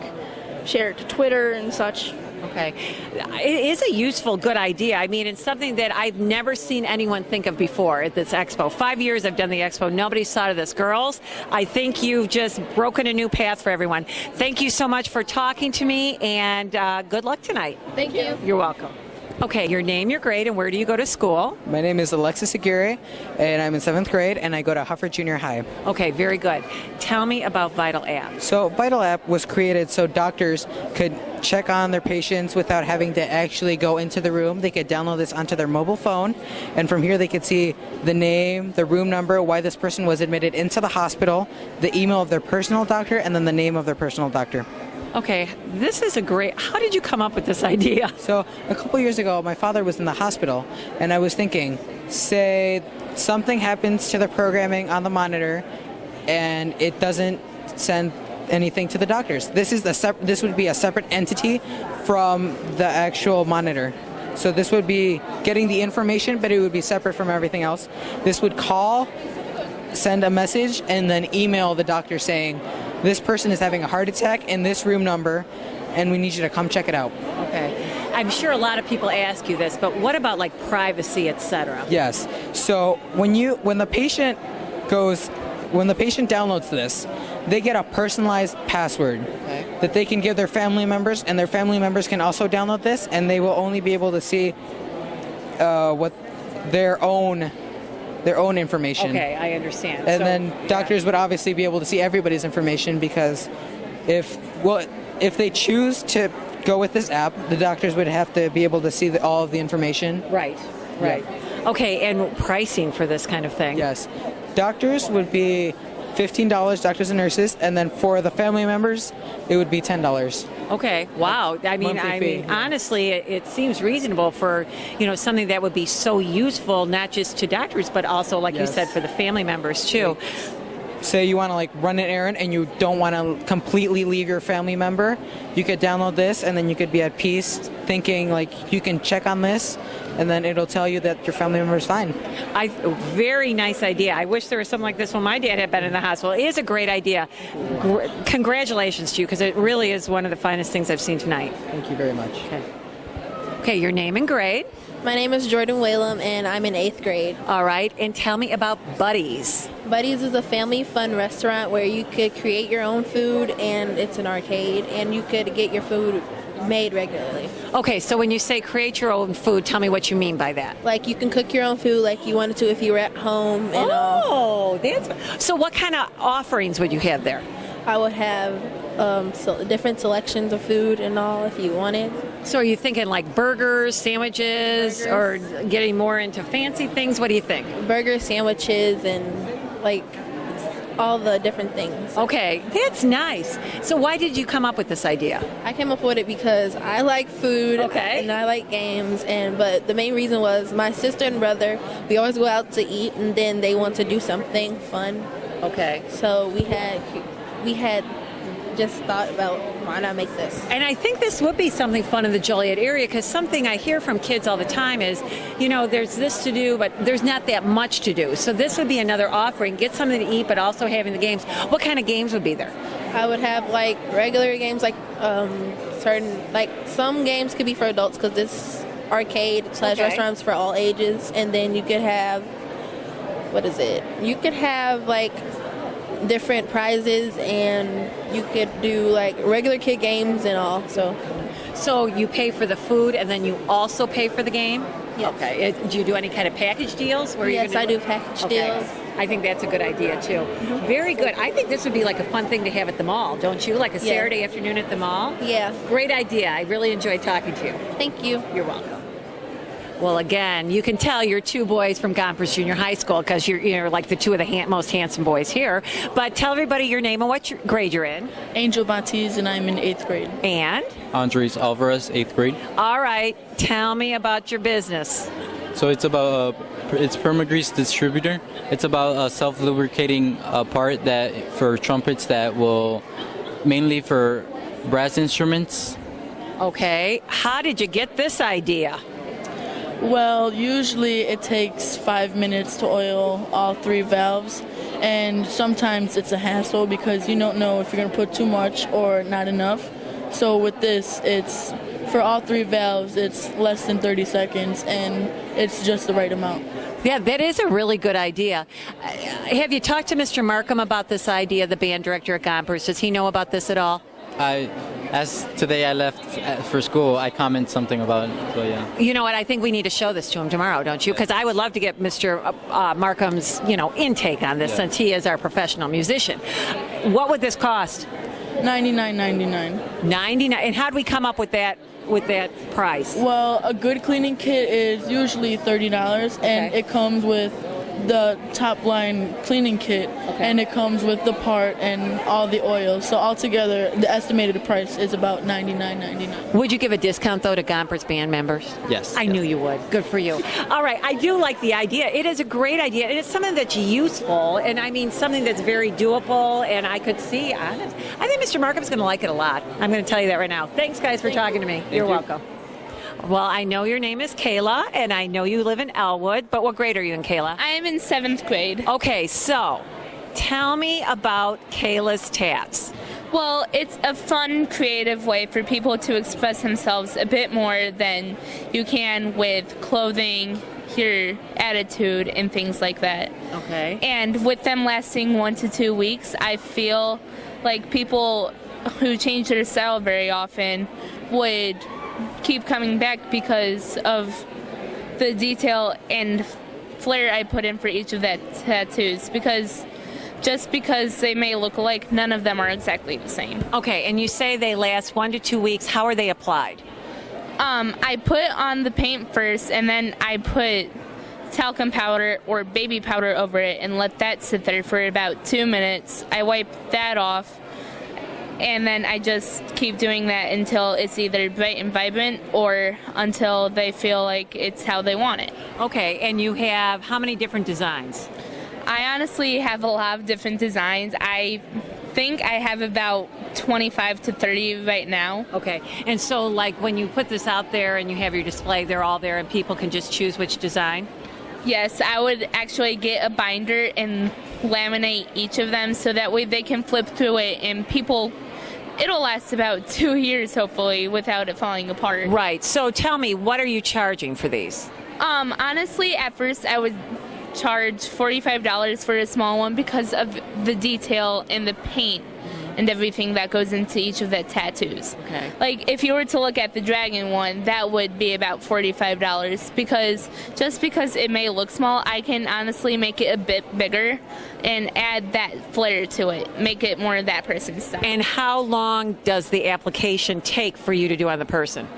share it to Twitter and such. Okay. It is a useful, good idea. I mean, it's something that I've never seen anyone think of before at this expo. 5 years I've done the expo. Nobody's thought of this. Girls, I think you've just broken a new path for everyone. Thank you so much for talking to me, and good luck tonight. Thank you. You're welcome. Okay, your name, your grade, and where do you go to school? My name is Alexis Aguirre, and I'm in 7th grade, and I go to Hufford Junior High. Okay, very good. Tell me about Vital App. So Vital App was created so doctors could check on their patients without having to actually go into the room. They could download this onto their mobile phone, and from here they could see the name, the room number, why this person was admitted into the hospital, the email of their personal doctor, and then the name of their personal doctor. Okay, this is a great... How did you come up with this idea? So a couple years ago, my father was in the hospital, and I was thinking, say something happens to the programming on the monitor, and it doesn't send anything to the doctors. This would be a separate entity from the actual monitor. So this would be getting the information, but it would be separate from everything else. This would call, send a message, and then email the doctor saying, this person is having a heart attack in this room number, and we need you to come check it out. Okay. I'm sure a lot of people ask you this, but what about like privacy, etc.? Yes. So when the patient downloads this, they get a personalized password that they can give their family members, and their family members can also download this, and they will only be able to see what their own information. Okay, I understand. And then doctors would obviously be able to see everybody's information, because if they choose to go with this app, the doctors would have to be able to see all of the information. Right. Yeah. Okay, and pricing for this kind of thing? Yes. Doctors would be $15, doctors and nurses, and then for the family members, it would be $10. Okay. Wow. I mean, honestly, it seems reasonable for, something that would be so useful, not just to doctors, but also, like you said, for the family members too. Say you want to run an errand and you don't want to completely leave your family member, you could download this, and then you could be at peace thinking you can check on this, and then it'll tell you that your family member is fine. Very nice idea. I wish there was something like this when my dad had been in the hospital. It is a great idea. Congratulations to you, because it really is one of the finest things I've seen tonight. Thank you very much. Okay, your name and grade? My name is Jordan Whalum, and I'm in 8th grade. All right, and tell me about Buddies. Buddies is a family fun restaurant where you could create your own food, and it's an arcade, and you could get your food made regularly. Okay, so when you say create your own food, tell me what you mean by that. Like you can cook your own food like you wanted to if you were at home and all. So what kind of offerings would you have there? I would have different selections of food and all if you wanted. So are you thinking like burgers, sandwiches, or getting more into fancy things? What do you think? Burgers, sandwiches, and all the different things. Okay, that's nice. So why did you come up with this idea? I came up with it because I like food and I like games, but the main reason was my sister and brother, we always go out to eat, and then they want to do something fun. Okay. So we had just thought about why not make this. And I think this would be something fun in the Joliet area, because something I hear from kids all the time is, there's this to do, but there's not that much to do. So this would be another offering, get something to eat, but also having the games. What kind of games would be there? I would have regular games, some games could be for adults because this arcade/restaurants for all ages, and then you could have, you could have different prizes, and you could do regular kid games and all. So you pay for the food, and then you also pay for the game? Yes. Okay. Do you do any kind of package deals? Yes, I do package deals. I think that's a good idea too. Very good. I think this would be a fun thing to have at the mall, don't you? Like a Saturday afternoon at the mall? Yeah. Great idea. I really enjoyed talking to you. Thank you. You're welcome. Well, again, you can tell you're two boys from Gompers Junior High School, because you're like the two of the most handsome boys here. But tell everybody your name and what grade you're in. Angel Batiz, and I'm in 8th grade. And? Andres Alvarez, 8th grade. All right. Tell me about your business. So it's about it's Permagrease Distributor. It's about a self-lubricating part for trumpets that will mainly for brass instruments. Okay. How did you get this idea? Well, usually it takes 5 minutes to oil all 3 valves, and sometimes it's a hassle because you don't know if you're going to put too much or not enough. So with this, it's for all 3 valves, it's less than 30 seconds, and it's just the right amount. Yeah, that is a really good idea. Have you talked to Mr. Markham about this idea, the band director at Gompers? Does he know about this at all? as today I left for school, I comment something about it. So yeah. You know what? I think we need to show this to him tomorrow, don't you? Because I would love to get Mr. Markham's, intake on this since he is our professional musician. What would this cost? $99.99. 99. And how do we come up with that price? Well, a good cleaning kit is usually $30, and it comes with the top line cleaning kit, and it comes with the part and all the oil. So altogether, the estimated price is about $99.99. Would you give a discount though to Gompert's band members? Yes. I knew you would. Good for you. All right, I do like the idea. It is a great idea, and it's something that's useful, and I mean something that's very doable. And I could see, I think Mr. Markham's going to like it a lot. I'm going to tell you that right now. Thanks, guys, for talking to me. You're welcome. Well, I know your name is Kayla, and I know you live in Elwood, but what grade are you in, Kayla? I'm in 7th grade. Okay, so tell me about Kayla's tats. Well, it's a fun, creative way for people to express themselves a bit more than you can with clothing, your attitude, and things like that. Okay. And with them lasting 1 to 2 weeks, I feel like people who change their style very often would keep coming back because of the detail and flair I put in for each of that tattoos, because just because they may look alike, none of them are exactly the same. Okay, and you say they last 1 to 2 weeks. How are they applied? I put on the paint first, and then I put talcum powder or baby powder over it and let that sit there for about 2 minutes. I wipe that off, and then I just keep doing that until it's either bright and vibrant or until they feel like it's how they want it. Okay, and you have how many different designs? I honestly have a lot of different designs. I think I have about 25 to 30 right now. Okay, and so like when you put this out there and you have your display, they're all there and people can just choose which design? Yes, I would actually get a binder and laminate each of them so that way they can flip through it and it'll last about 2 years hopefully without it falling apart. Right, so tell me, what are you charging for these? Honestly, at first I would charge $45 for a small one because of the detail and the paint and everything that goes into each of the tattoos. Okay. Like if you were to look at the dragon one, that would be about $45 because just because it may look small, I can honestly make it a bit bigger and add that flair to it, make it more of that person's style. And how long does the application take for you to do on the person?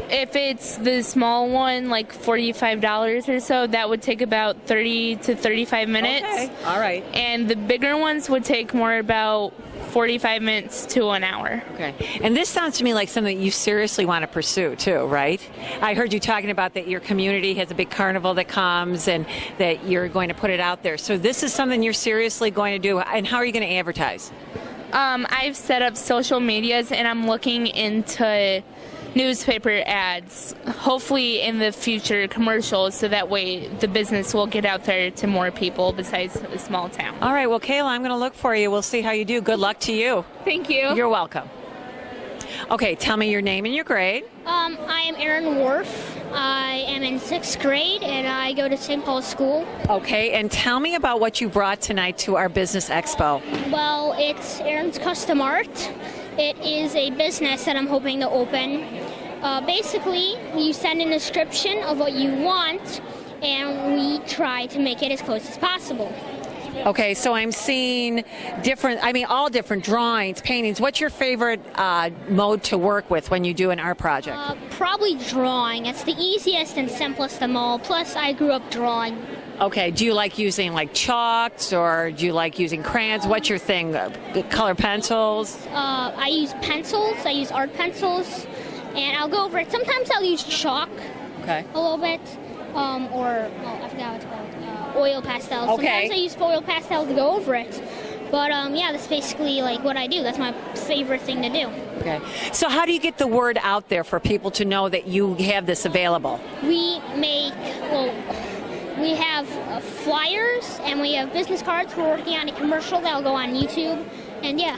If it's the small one, like $45 or so, that would take about 30 to 35 minutes. Okay, all right. And the bigger ones would take more about 45 minutes to an hour. Okay. And this sounds to me like something that you seriously want to pursue too, right? I heard you talking about that your community has a big carnival that comes and that you're going to put it out there. So this is something you're seriously going to do. And how are you going to advertise? I've set up social medias and I'm looking into newspaper ads, hopefully in the future commercials, so that way the business will get out there to more people besides a small town. All right, well, Kayla, I'm going to look for you. We'll see how you do. Good luck to you. Thank you. You're welcome. Okay, tell me your name and your grade. I am Aaron Worf. I am in 6th grade, and I go to St. Paul's School. Okay, and tell me about what you brought tonight to our Business Expo. Well, it's Aaron's Custom Art. It is a business that I'm hoping to open. Basically, you send a description of what you want, and we try to make it as close as possible. Okay, so I'm seeing all different drawings, paintings. What's your favorite mode to work with when you do an art project? Probably drawing. It's the easiest and simplest of them all. Plus, I grew up drawing. Okay, do you like using like chalks or do you like using crayons? What's your thing? Color pencils? I use pencils. I use art pencils, and I'll go over it. Sometimes I'll use chalk. Okay. A little bit, I forgot what it's called. Oil pastels. Okay. Sometimes I use oil pastel to go over it. But yeah, that's basically like what I do. That's my favorite thing to do. Okay. So how do you get the word out there for people to know that you have this available? We have flyers and we have business cards. We're working on a commercial that'll go on YouTube. And yeah.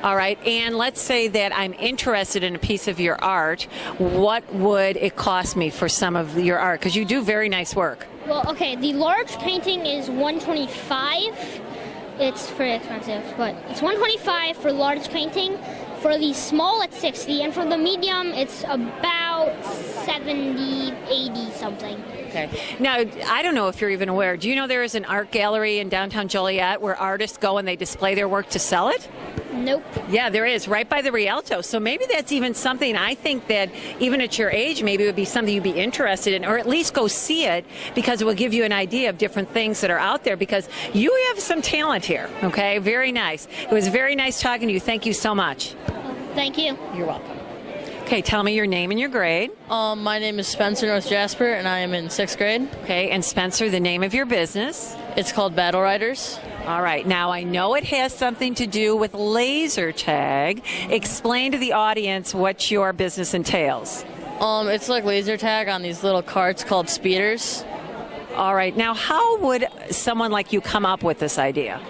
All right, and let's say that I'm interested in a piece of your art. What would it cost me for some of your art? Because you do very nice work. Well, okay, the large painting is $125. It's pretty expensive, but it's $125 for large painting. For the small, it's 60, and for the medium, it's about 70, 80 something. Okay. Now, I don't know if you're even aware. Do you know there is an art gallery in downtown Joliet where artists go and they display their work to sell it? Nope. Yeah, there is, right by the Rialto. So maybe that's even something I think that even at your age, maybe it would be something you'd be interested in, or at least go see it, because it will give you an idea of different things that are out there, because you have some talent here, okay? Very nice. It was very nice talking to you. Thank you so much. Thank you. You're welcome. Okay, tell me your name and your grade. My name is Spencer North Jasper, and I am in 6th grade. Okay, and Spencer, the name of your business? It's called Battle Riders. All right. Now, I know it has something to do with laser tag. Explain to the audience what your business entails. It's like laser tag on these little carts called speeders. All right. Now, how would someone like you come up with this idea?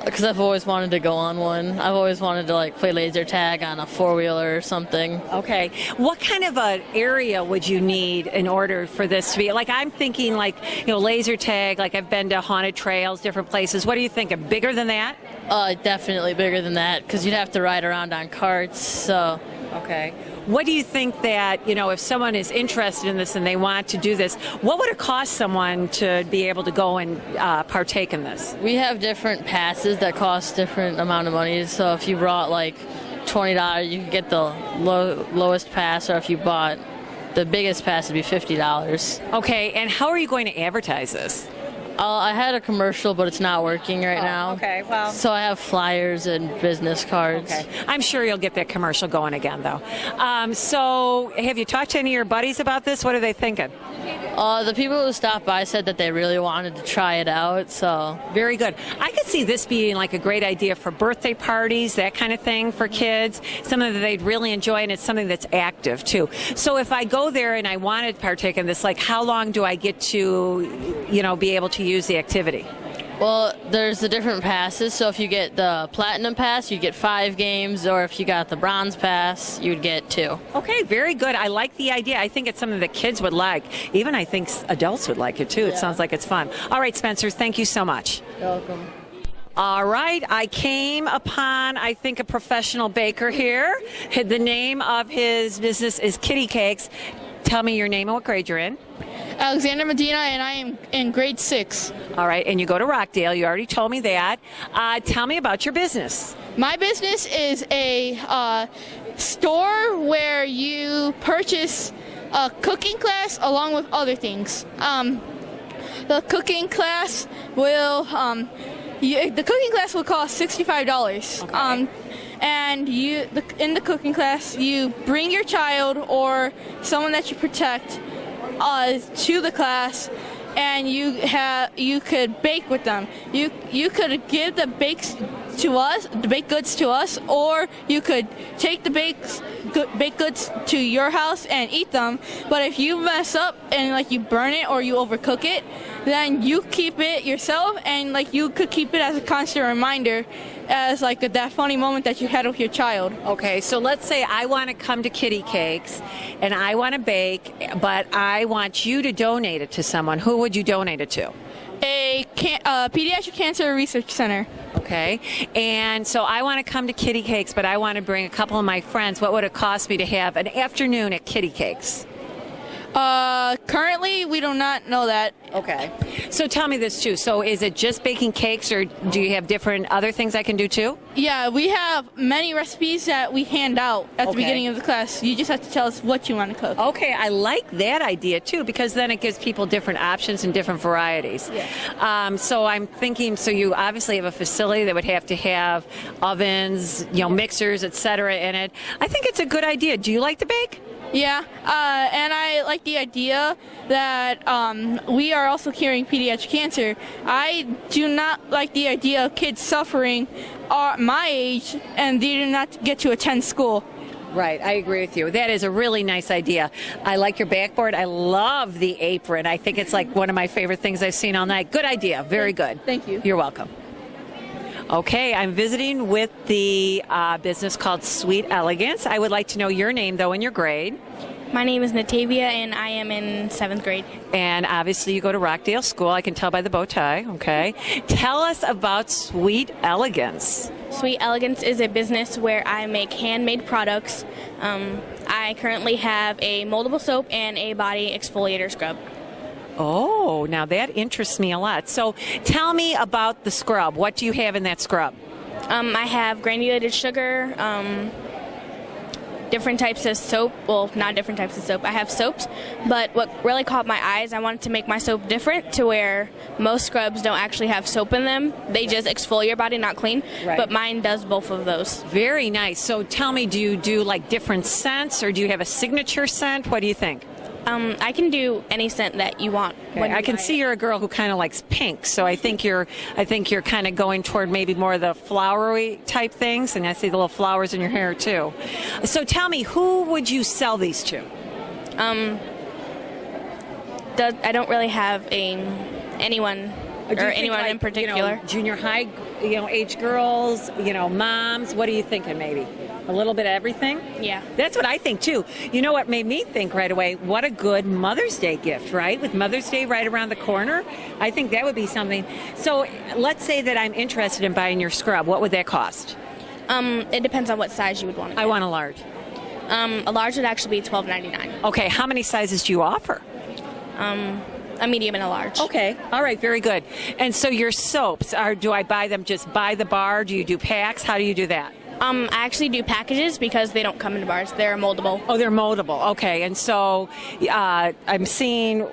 Because I've always wanted to go on one. I've always wanted to like play laser tag on a 4-wheeler or something. Okay. What kind of an area would you need in order for this to be? Like, I'm thinking like, laser tag, like I've been to haunted trails, different places. What do you think? Bigger than that? Definitely bigger than that, because you'd have to ride around on carts, so. Okay. What do you think that, if someone is interested in this and they want to do this, what would it cost someone to be able to go and partake in this? We have different passes that cost different amount of money. So if you brought like $20, you could get the lowest pass, or if you bought the biggest pass, it'd be $50. Okay, and how are you going to advertise this? I had a commercial, but it's not working right now. Okay, well. So I have flyers and business cards. Okay. I'm sure you'll get that commercial going again, though. So have you talked to any of your buddies about this? What are they thinking? The people who stopped by said that they really wanted to try it out, so. Very good. I could see this being like a great idea for birthday parties, that kind of thing for kids, something that they'd really enjoy, and it's something that's active, too. So if I go there and I want to partake in this, like how long do I get to, be able to use the activity? Well, there's the different passes. So if you get the platinum pass, you get 5 games, or if you got the bronze pass, you'd get 2. Okay, very good. I like the idea. I think it's something that kids would like. Even I think adults would like it too. It sounds like it's fun. All right, Spencer, thank you so much. You're welcome. All right, I came upon, I think, a professional baker here. The name of his business is Kitty Cakes. Tell me your name and what grade you're in. Alexandra Medina, and I am in grade 6. All right, and you go to Rockdale. You already told me that. Tell me about your business. My business is a store where you purchase a cooking class along with other things. The cooking class will cost $65. Okay. And in the cooking class, you bring your child or someone that you protect to the class, and you could bake with them. You could give the baked goods to us, or you could take the baked goods to your house and eat them. But if you mess up and you burn it or you overcook it, then you keep it yourself, and you could keep it as a constant reminder, as that funny moment that you had with your child. Okay, so let's say I want to come to Kitty Cakes and I want to bake, but I want you to donate it to someone. Who would you donate it to? A pediatric cancer research center. Okay, and so I want to come to Kitty Cakes, but I want to bring a couple of my friends. What would it cost me to have an afternoon at Kitty Cakes? Currently, we do not know that. Okay. So tell me this, too. So is it just baking cakes, or do you have different other things I can do, too? Yeah, we have many recipes that we hand out at the beginning of the class. You just have to tell us what you want to cook. Okay, I like that idea, too, because then it gives people different options and different varieties. Yeah. So I'm thinking, so you obviously have a facility that would have to have ovens, mixers, et cetera, in it. I think it's a good idea. Do you like to bake? Yeah, and I like the idea that we are also curing pediatric cancer. I do not like the idea of kids suffering my age and they do not get to attend school. Right, I agree with you. That is a really nice idea. I like your backboard. I love the apron. I think it's one of my favorite things I've seen all night. Good idea. Very good. Thank you. You're welcome. Okay, I'm visiting with the business called Sweet Elegance. I would like to know your name, though, and your grade. My name is Natavia, and I am in 7th grade. And obviously you go to Rockdale School. I can tell by the bow tie, okay? Tell us about Sweet Elegance. Sweet Elegance is a business where I make handmade products. I currently have a moldable soap and a body exfoliator scrub. Oh, now that interests me a lot. So tell me about the scrub. What do you have in that scrub? I have granulated sugar, different types of soap. Well, not different types of soap. I have soaps, but what really caught my eyes, I wanted to make my soap different to where most scrubs don't actually have soap in them. They just exfoliate your body, not clean. Right. But mine does both of those. Very nice. So tell me, do you do like different scents, or do you have a signature scent? What do you think? I can do any scent that you want. Okay, I can see you're a girl who kind of likes pink, so I think you're kind of going toward maybe more of the flowery type things, and I see the little flowers in your hair too. So tell me, who would you sell these to? I don't really have anyone in particular. Junior high, age girls, moms. What are you thinking? Maybe a little bit of everything. Yeah, that's what I think too. You know what made me think right away? What a good Mother's Day gift, right? With Mother's Day right around the corner, I think that would be something. So let's say that I'm interested in buying your scrub. What would that cost? It depends on what size you would want. I want a large. A large would actually be $12.99. Okay, how many sizes do you offer? A medium and a large. Okay. All right. Very good. And so your soaps do I buy them just by the bar? Do you do packs? How do you do that? I actually do packages because they don't come in bars. They're moldable. Oh, they're moldable. Okay. And so I'm seeing,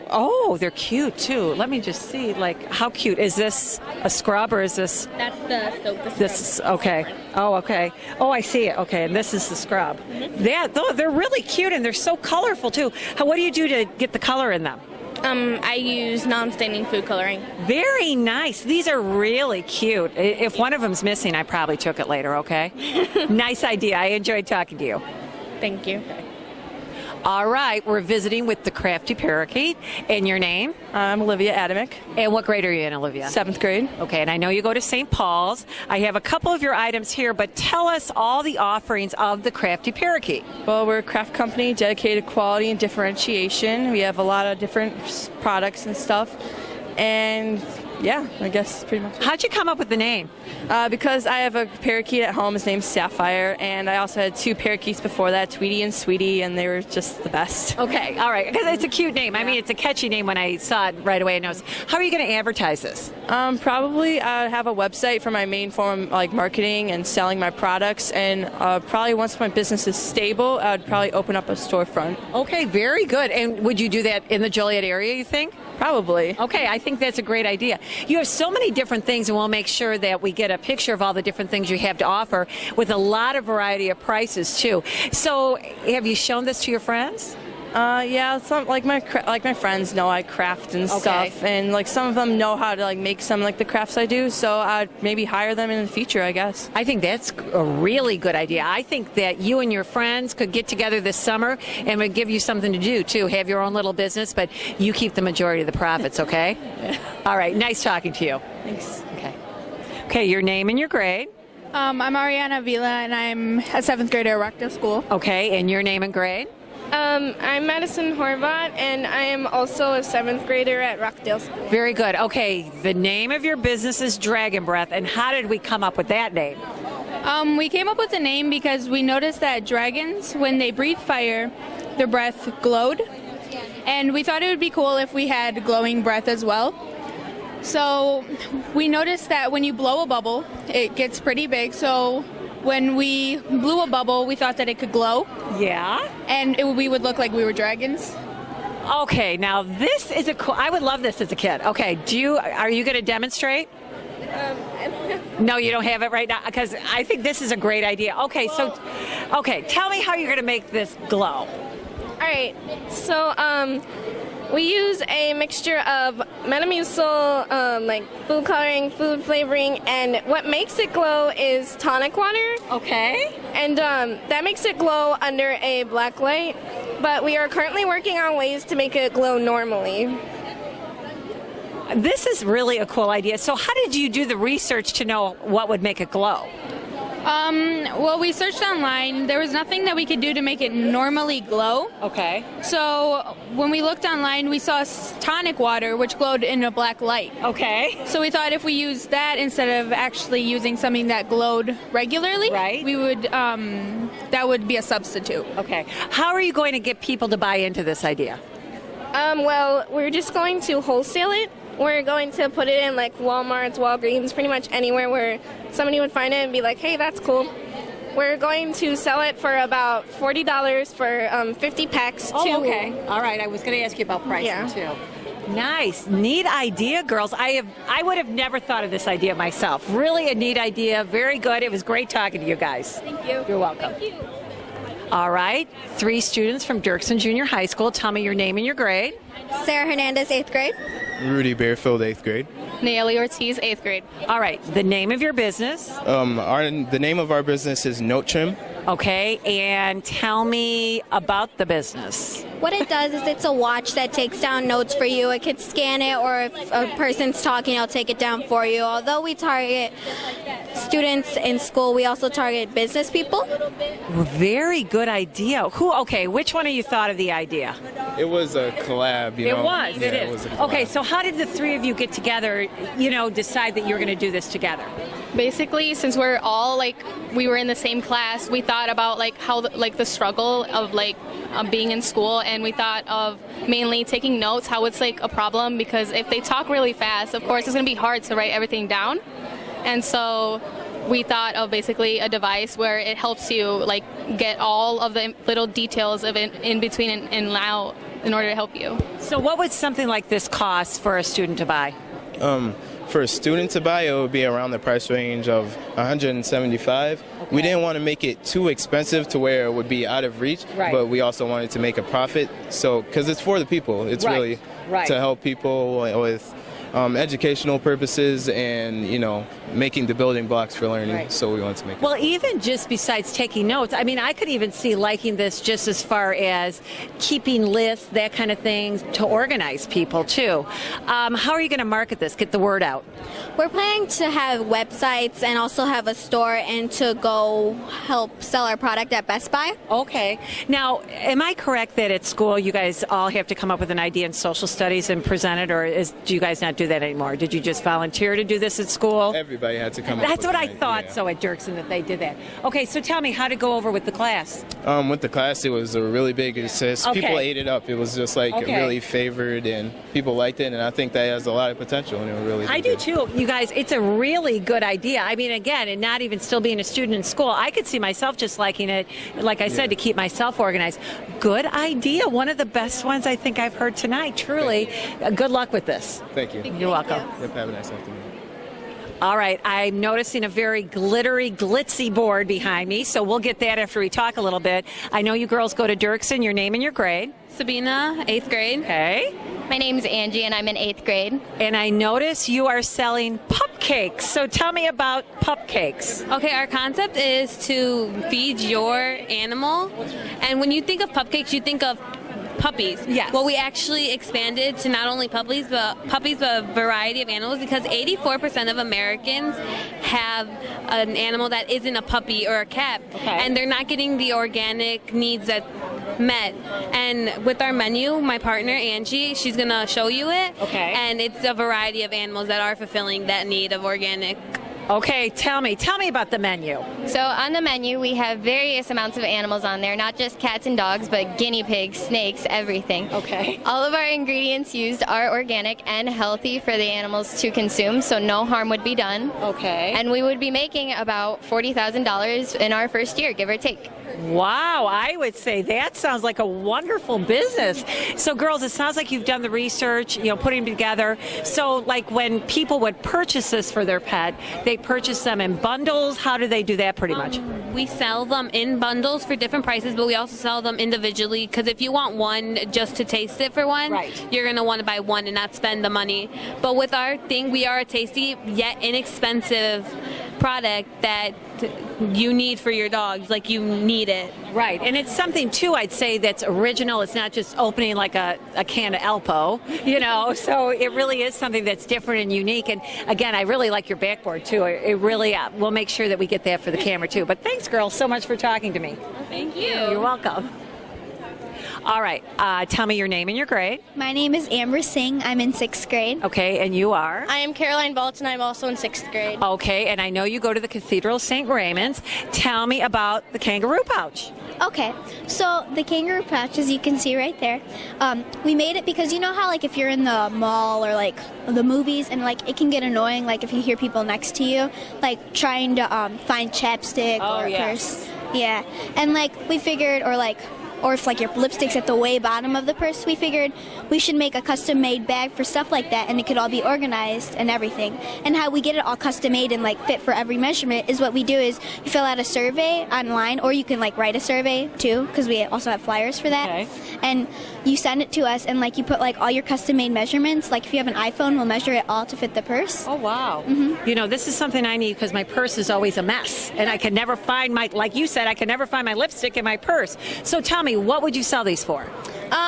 they're cute too. Let me just see, how cute. Is this a scrub or is this? That's the soap. This is, okay. Oh, okay. Oh, I see it. Okay. And this is the scrub. Mm-hmm. They're really cute and they're so colorful too. What do you do to get the color in them? I use non-staining food coloring. Very nice. These are really cute. If one of them's missing, I probably took it later, okay? Nice idea. I enjoyed talking to you. Thank you. All right. We're visiting with the Crafty Parakeet. And your name? I'm Olivia Adamick. And what grade are you in, Olivia? 7th grade. Okay, and I know you go to St. Paul's. I have a couple of your items here, but tell us all the offerings of the Crafty Parakeet. Well, we're a craft company dedicated to quality and differentiation. We have a lot of different products and stuff. And yeah, I guess pretty much. How'd you come up with the name? Because I have a parakeet at home. His name's Sapphire, and I also had 2 parakeets before that, Tweety and Sweetie, and they were just the best. Okay, all right, because it's a cute name. I mean, it's a catchy name. When I saw it right away, I noticed. How are you going to advertise this? Probably I have a website for my main form, like marketing and selling my products, and probably once my business is stable, I'd probably open up a storefront. Okay, very good. And would you do that in the Joliet area, you think? Probably. Okay, I think that's a great idea. You have so many different things, and we'll make sure that we get a picture of all the different things you have to offer with a lot of variety of prices, too. So have you shown this to your friends? Yeah, some like my friends know I craft and stuff, and some of them know how to make some the crafts I do. So I'd maybe hire them in the future, I guess. I think that's a really good idea. I think that you and your friends could get together this summer, and would give you something to do too. Have your own little business, but you keep the majority of the profits. Okay. Yeah. All right. Nice talking to you. Thanks. Okay. Okay. Your name and your grade. I'm Ariana Vila, and I'm a 7th grader at Rockdale School. Okay. And your name and grade. I'm Madison Horvat, and I am also a 7th grader at Rockdale School. Very good. Okay, the name of your business is Dragon Breath, and how did we come up with that name? We came up with the name because we noticed that dragons, when they breathe fire, their breath glowed, and we thought it would be cool if we had glowing breath as well. So we noticed that when you blow a bubble, it gets pretty big, so when we blew a bubble, we thought that it could glow. Yeah. And we would look like we were dragons. Okay, now this is I would love this as a kid. Okay, are you going to demonstrate? No, you don't have it right now, because I think this is a great idea. Okay, tell me how you're going to make this glow. All right, so we use a mixture of Metamucil, food coloring, food flavoring, and what makes it glow is tonic water. Okay. And that makes it glow under a black light, but we are currently working on ways to make it glow normally. This is really a cool idea. So how did you do the research to know what would make it glow? Well, we searched online. There was nothing that we could do to make it normally glow. Okay. So when we looked online, we saw tonic water, which glowed in a black light. Okay. So we thought if we used that instead of actually using something that glowed regularly, right, we would that would be a substitute. Okay. How are you going to get people to buy into this idea? Well, we're just going to wholesale it. We're going to put it in like Walmart's, Walgreens, pretty much anywhere where somebody would find it and be like, hey, that's cool. We're going to sell it for about $40 for 50 packs. Oh, okay. All right. I was going to ask you about pricing too. Nice. Neat idea, girls. I would have never thought of this idea myself. Really a neat idea. Very good. It was great talking to you guys. Thank you. You're welcome. Thank you. All right. 3 students from Dirksen Junior High School. Tell me your name and your grade. Sarah Hernandez, 8th grade. Rudy Bearfield, 8th grade. Naomi Ortiz, 8th grade. All right. The name of your business? The name of our business is Notrim. Okay. And tell me about the business. What it does is it's a watch that takes down notes for you. It could scan it, or if a person's talking, it'll take it down for you. Although we target students in school, we also target business people. Very good idea. Which one of you thought of the idea? It was a collab, It is. Okay, so how did the 3 of you get together, decide that you're going to do this together? Basically, since we're all we were in the same class, we thought about how the struggle of being in school, and we thought of mainly taking notes, how it's a problem, because if they talk really fast, of course it's going to be hard to write everything down. And so we thought of basically a device where it helps you get all of the little details of it in between and out in order to help you. So what would something like this cost for a student to buy? For a student to buy, it would be around the price range of $175. We didn't want to make it too expensive to where it would be out of reach, but we also wanted to make a profit. So, because it's for the people, it's really to help people with educational purposes and, making the building blocks for learning. So we wanted to make it. Well, even just besides taking notes, I could even see liking this just as far as keeping lists, that kind of things, to organize people too. How are you going to market this, get the word out? We're planning to have websites and also have a store and to go help sell our product at Best Buy. Okay. Now, am I correct that at school you guys all have to come up with an idea in social studies and present it, or do you guys not do that anymore? Did you just volunteer to do this at school? Everybody had to come up That's with what I an thought, idea. so at Dirksen that they did that. Okay, so tell me, how to go over with the class? With the class, it was a really big success. Okay. People ate it up. It was just really favored, and people liked it, and I think that has a lot of potential, and it really I do too. You guys, it's a really good idea. Again, and not even still being a student in school, I could see myself just liking it, like I said, to keep myself organized. Good idea. One of the best ones I think I've heard tonight. Truly. Good luck with this. Thank you. You're welcome. Yep, have a nice afternoon. All right, I'm noticing a very glittery, glitzy board behind me, so we'll get that after we talk a little bit. I know you girls go to Dirksen. Your name and your grade? Sabina, 8th grade. Okay. My name's Angie, and I'm in 8th grade. And I notice you are selling Pupcakes, so tell me about Pupcakes. Okay, our concept is to feed your animal, and when you think of Pupcakes, you think of puppies. Yes. Well, we actually expanded to not only puppies, but a variety of animals, because 84% of Americans have an animal that isn't a puppy or a cat, and they're not getting the organic needs that met. And with our menu, my partner Angie, she's gonna show you it. Okay. And it's a variety of animals that are fulfilling that need of organic. Okay, tell me about the menu. So on the menu, we have various amounts of animals on there, not just cats and dogs, but guinea pigs, snakes, everything. Okay. All of our ingredients used are organic and healthy for the animals to consume, so no harm would be done. Okay. And we would be making about $40,000 in our first year, give or take. Wow, I would say that sounds like a wonderful business. So girls, it sounds like you've done the research, putting them together. So when people would purchase this for their pet, they purchase them in bundles. How do they do that pretty much? We sell them in bundles for different prices, but we also sell them individually, because if you want one just to taste it for one, you're going to want to buy one and not spend the money. But with our thing, we are a tasty yet inexpensive product that you need for your dogs. Like, you need it. Right, and it's something too, I'd say, that's original. It's not just opening like a can of Alpo, you know, so it really is something that's different and unique. And again, I really like your backboard too. It really, we'll make sure that we get that for the camera too. But thanks, girls, so much for talking to me. Thank you. You're welcome. All right, tell me your name and your grade. My name is Amber Singh. I'm in 6th grade. Okay, and you are? I am Caroline Baltz, and I'm also in 6th grade. Okay, and I know you go to the Cathedral of St. Raymond's. Tell me about the Kangaroo Pouch. Okay, so the Kangaroo Pouch, as you can see right there, we made it because you know how, like, if you're in the mall or, like, the movies and, like, it can get annoying, like, if you hear people next to you, like, trying to find chapstick or purse. Yeah, and, like, we figured, or if like your lipstick's at the way bottom of the purse, we figured we should make a custom-made bag for stuff like that, and it could all be organized and everything. And how we get it all custom-made and like fit for every measurement is what we do is you fill out a survey online, or you can like write a survey too, because we also have flyers for that. Okay. And you send it to us, and like you put like all your custom-made measurements. Like if you have an iPhone, we'll measure it all to fit the purse. Oh wow! Mm-hmm. You know, this is something I need because my purse is always a mess, and I can never find like you said, I can never find my lipstick in my purse. So tell me, what would you sell these for?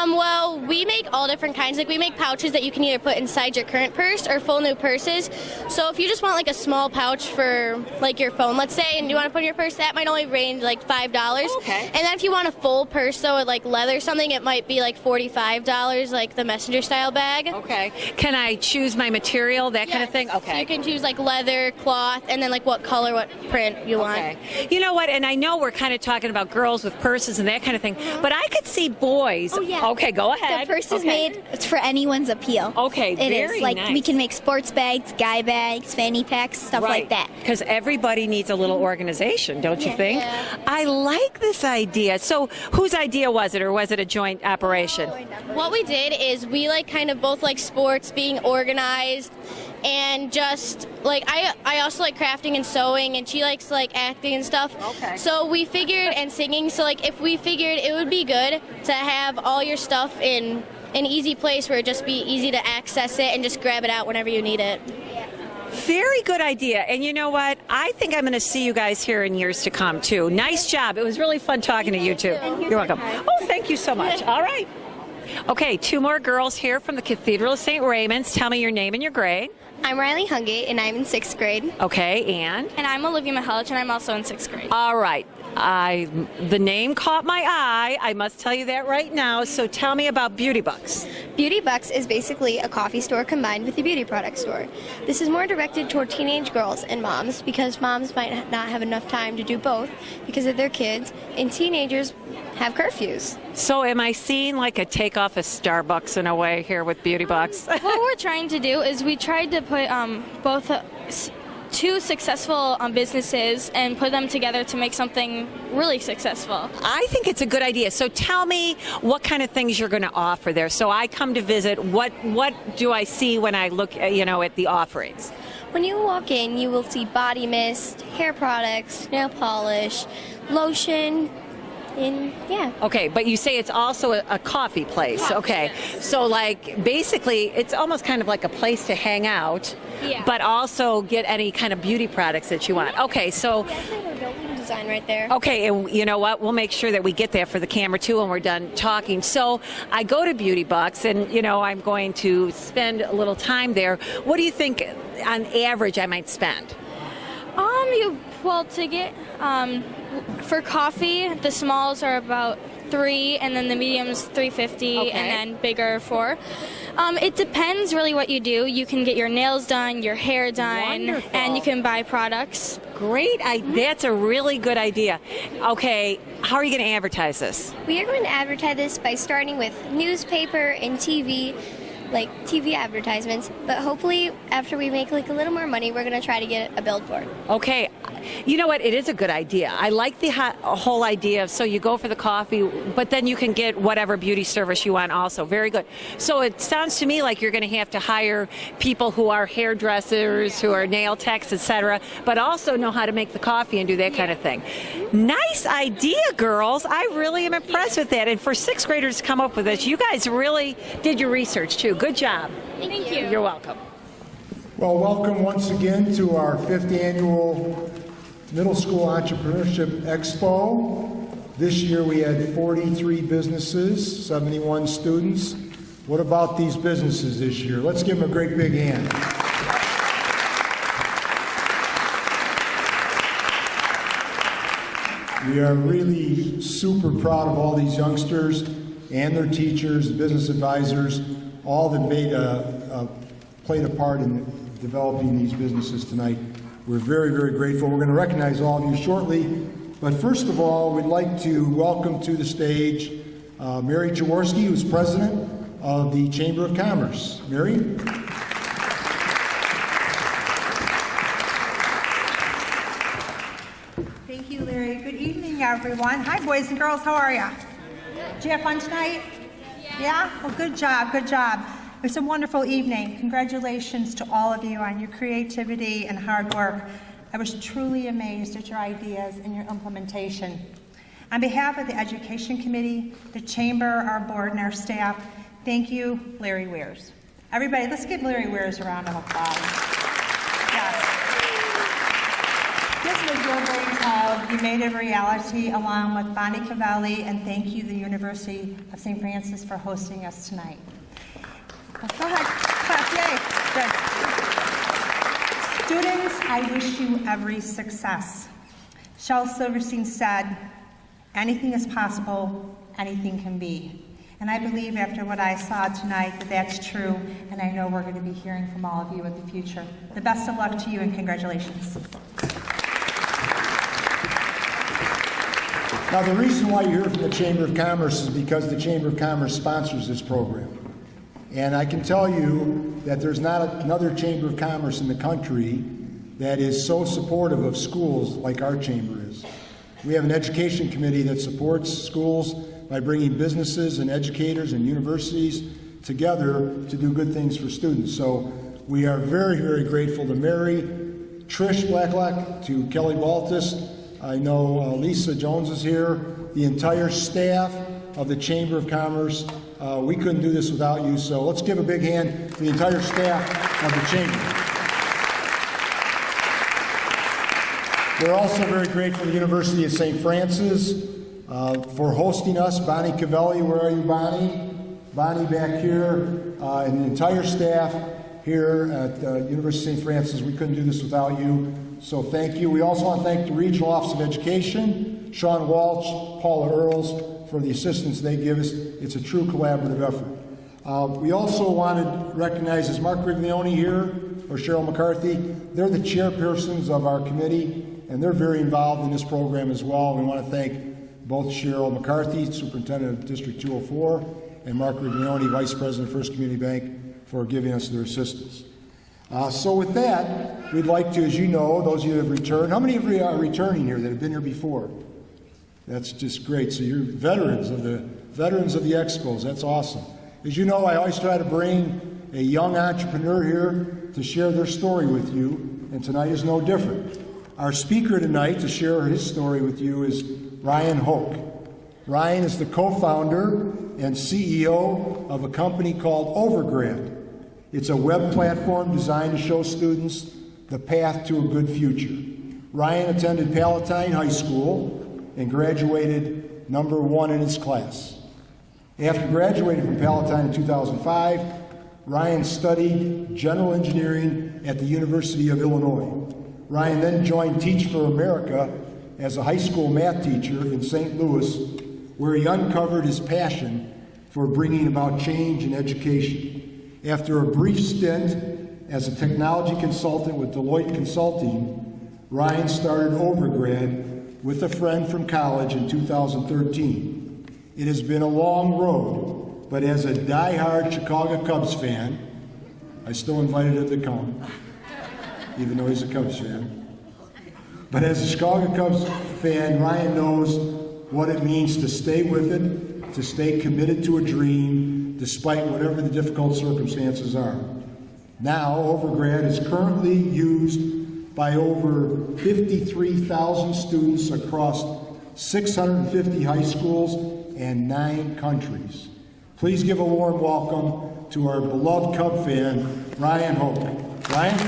Well, we make all different kinds. Like, we make pouches that you can either put inside your current purse or full new purses. So if you just want like a small pouch for like your phone, let's say, and you want to put in your purse, that might only range like $5. Okay. And then if you want a full purse though, with like leather or something, it might be like $45, like the messenger style bag. Okay. Can I choose my material, that kind of thing? Okay. So you can choose like leather, cloth, and then like what color, what print you want. Okay. You know what? And I know we're kind of talking about girls with purses and that kind of thing, but I could see boys. Oh yeah. Okay, go ahead. The purse is made for anyone's appeal. Okay, it very is. Like nice. we can make sports bags, guy bags, fanny packs, stuff like that. Because everybody needs a little organization, don't you think? Yeah. I like this idea. So whose idea was it, or was it a joint operation? What we did is we like kind of both like sports, being organized, and just like I also like crafting and sewing, and she likes like acting and stuff. Okay. So we figured, and singing, so like if we figured it would be good to have all your stuff in an easy place where it'd just be easy to access it and just grab it out whenever you need it. Very good idea. And you know what? I think I'm going to see you guys here in years to come, too. Nice job. It was really fun talking to you, too. You're welcome. Oh, thank you so much. All right. Okay, 2 more girls here from the Cathedral of St. Raymond's. Tell me your name and your grade. I'm Riley Hungate, and I'm in 6th grade. Okay, and? And I'm Olivia Mihalich, and I'm also in 6th grade. All right. The name caught my eye. I must tell you that right now. So tell me about Beauty Bucks. Beauty Bucks is basically a coffee store combined with a beauty product store. This is more directed toward teenage girls and moms, because moms might not have enough time to do both because of their kids, and teenagers have curfews. So am I seeing like a takeoff of Starbucks in a way here with Beauty Bucks? What we're trying to do is we tried to put both two successful businesses and put them together to make something really successful. I think it's a good idea. So tell me what kind of things you're going to offer there. So I come to visit. What do I see when I look, at the offerings? When you walk in, you will see body mist, hair products, nail polish, lotion. Okay, but you say it's also a coffee place. Okay, so like basically it's almost kind of like a place to hang out, but also get any kind of beauty products that you want. Okay, so design right there. Okay, and you know what? We'll make sure that we get that for the camera too when we're done talking. So I go to Beauty Bucks, and I'm going to spend a little time there. What do you think on average I might spend? To get for coffee, the smalls are about $3, and then the mediums $3.50, and then bigger $4. It depends really what you do. You can get your nails done, your hair done, and you can buy products. Great. That's a really good idea. Okay, how are you going to advertise this? We are going to advertise this by starting with newspaper and TV, like TV advertisements, but hopefully after we make like a little more money, we're going to try to get a billboard. Okay. You know what? It is a good idea. I like the whole idea of, so you go for the coffee, but then you can get whatever beauty service you want also. Very good. So it sounds to me like you're going to have to hire people who are hairdressers, who are nail techs, etc., but also know how to make the coffee and do that kind of thing. Nice idea, girls. I really am impressed with that. And for 6th graders to come up with this, you guys really did your research too. Good job. Thank you. You're welcome. Well, welcome once again to our 5th annual Middle School Entrepreneurship Expo. This year we had 43 businesses, 71 students. What about these businesses this year? Let's give them a great big hand. We are really super proud of all these youngsters and their teachers, business advisors, all that played a part in developing these businesses tonight. We're very, very grateful. We're going to recognize all of you shortly. But first of all, we'd like to welcome to the stage Mary Jaworski, who's president of the Chamber of Commerce. Mary? Thank you, Larry. Good evening, everyone. Hi, boys and girls. How are you? Did you have fun tonight? Yeah? Well, good job. Good job. It was a wonderful evening. Congratulations to all of you on your creativity and hard work. I was truly amazed at your ideas and your implementation. On behalf of the Education Committee, the Chamber, our board, and our staff, thank you, Larry Weirs. Everybody, let's give Larry Weirs a round of applause. Yes. This was your brainchild. You made it a reality along with Bonnie Cavalli, and thank you, the University of St. Francis, for hosting us tonight. Go ahead. Yay. Good. Students, I wish you every success. Shel Silverstein said, anything is possible, anything can be. And I believe after what I saw tonight that that's true, and I know we're going to be hearing from all of you in the future. The best of luck to you and congratulations. Now, the reason why you're here from the Chamber of Commerce is because the Chamber of Commerce sponsors this program. And I can tell you that there's not another Chamber of Commerce in the country that is so supportive of schools like our chamber is. We have an education committee that supports schools by bringing businesses and educators and universities together to do good things for students. So we are very, very grateful to Mary, Trish Blacklock, to Kelly Baltus. I know Lisa Jones is here, the entire staff of the Chamber of Commerce. We couldn't do this without you, so let's give a big hand to the entire staff of the Chamber. We're also very grateful to the University of St. Francis for hosting us. Bonnie Cavelli, where are you, Bonnie? Bonnie back here, and the entire staff here at University of St. Francis. We couldn't do this without you, so thank you. We also want to thank the Regional Office of Education, Sean Walsh, Paula Earls, for the assistance they give us. It's a true collaborative effort. We also want to recognize, is Mark Riglione here, or Cheryl McCarthy? They're the chairpersons of our committee, and they're very involved in this program as well. We want to thank both Cheryl McCarthy, Superintendent of District 204, and Mark Riglione, Vice President of First Community Bank, for giving us their assistance. So with that, we'd like to, as you know, those of you that have returned, how many of you are returning here that have been here before? That's just great. So you're veterans of the Expos. That's awesome. As you know, I always try to bring a young entrepreneur here to share their story with you, and tonight is no different. Our speaker tonight to share his story with you is Ryan Hoke. Ryan is the co-founder and CEO of a company called Overgrad. It's a web platform designed to show students the path to a good future. Ryan attended Palatine High School and graduated number 1 in his class. After graduating from Palatine in 2005, Ryan studied general engineering at the University of Illinois. Ryan then joined Teach for America as a high school math teacher in St. Louis, where he uncovered his passion for bringing about change in education. After a brief stint as a technology consultant with Deloitte Consulting, Ryan started Overgrad with a friend from college in 2013. It has been a long road, but as a die-hard Chicago Cubs fan, I still invited him to come, even though he's a Cubs fan. But as a Chicago Cubs fan, Ryan knows what it means to stay with it, to stay committed to a dream, despite whatever the difficult circumstances are. Now, Overgrad is currently used by over 53,000 students across 650 high schools and 9 countries. Please give a warm welcome to our beloved Cub fan, Ryan Hoke. Brian?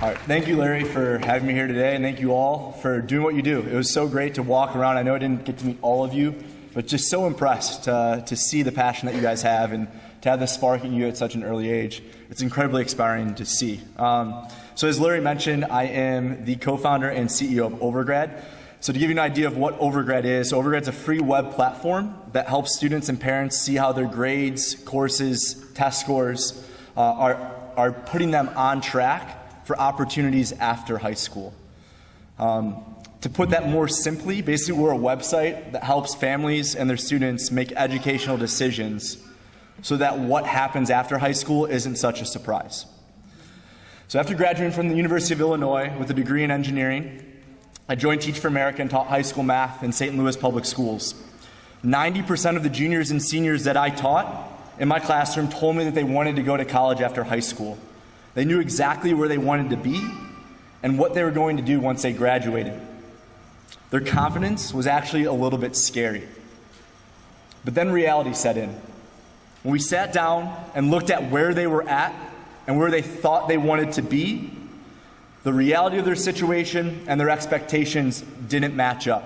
All right. Thank you, Larry, for having me here today, and thank you all for doing what you do. It was so great to walk around. I know I didn't get to meet all of you, but just so impressed to see the passion that you guys have and to have this spark in you at such an early age. It's incredibly inspiring to see. So as Larry mentioned, I am the co-founder and CEO of Overgrad. So to give you an idea of what Overgrad is, Overgrad's a free web platform that helps students and parents see how their grades, courses, test scores are putting them on track for opportunities after high school. To put that more simply, basically we're a website that helps families and their students make educational decisions so that what happens after high school isn't such a surprise. So after graduating from the University of Illinois with a degree in engineering, I joined Teach for America and taught high school math in St. Louis public schools. 90% of the juniors and seniors that I taught in my classroom told me that they wanted to go to college after high school. They knew exactly where they wanted to be and what they were going to do once they graduated. Their confidence was actually a little bit scary. But then reality set in. When we sat down and looked at where they were at and where they thought they wanted to be, the reality of their situation and their expectations didn't match up.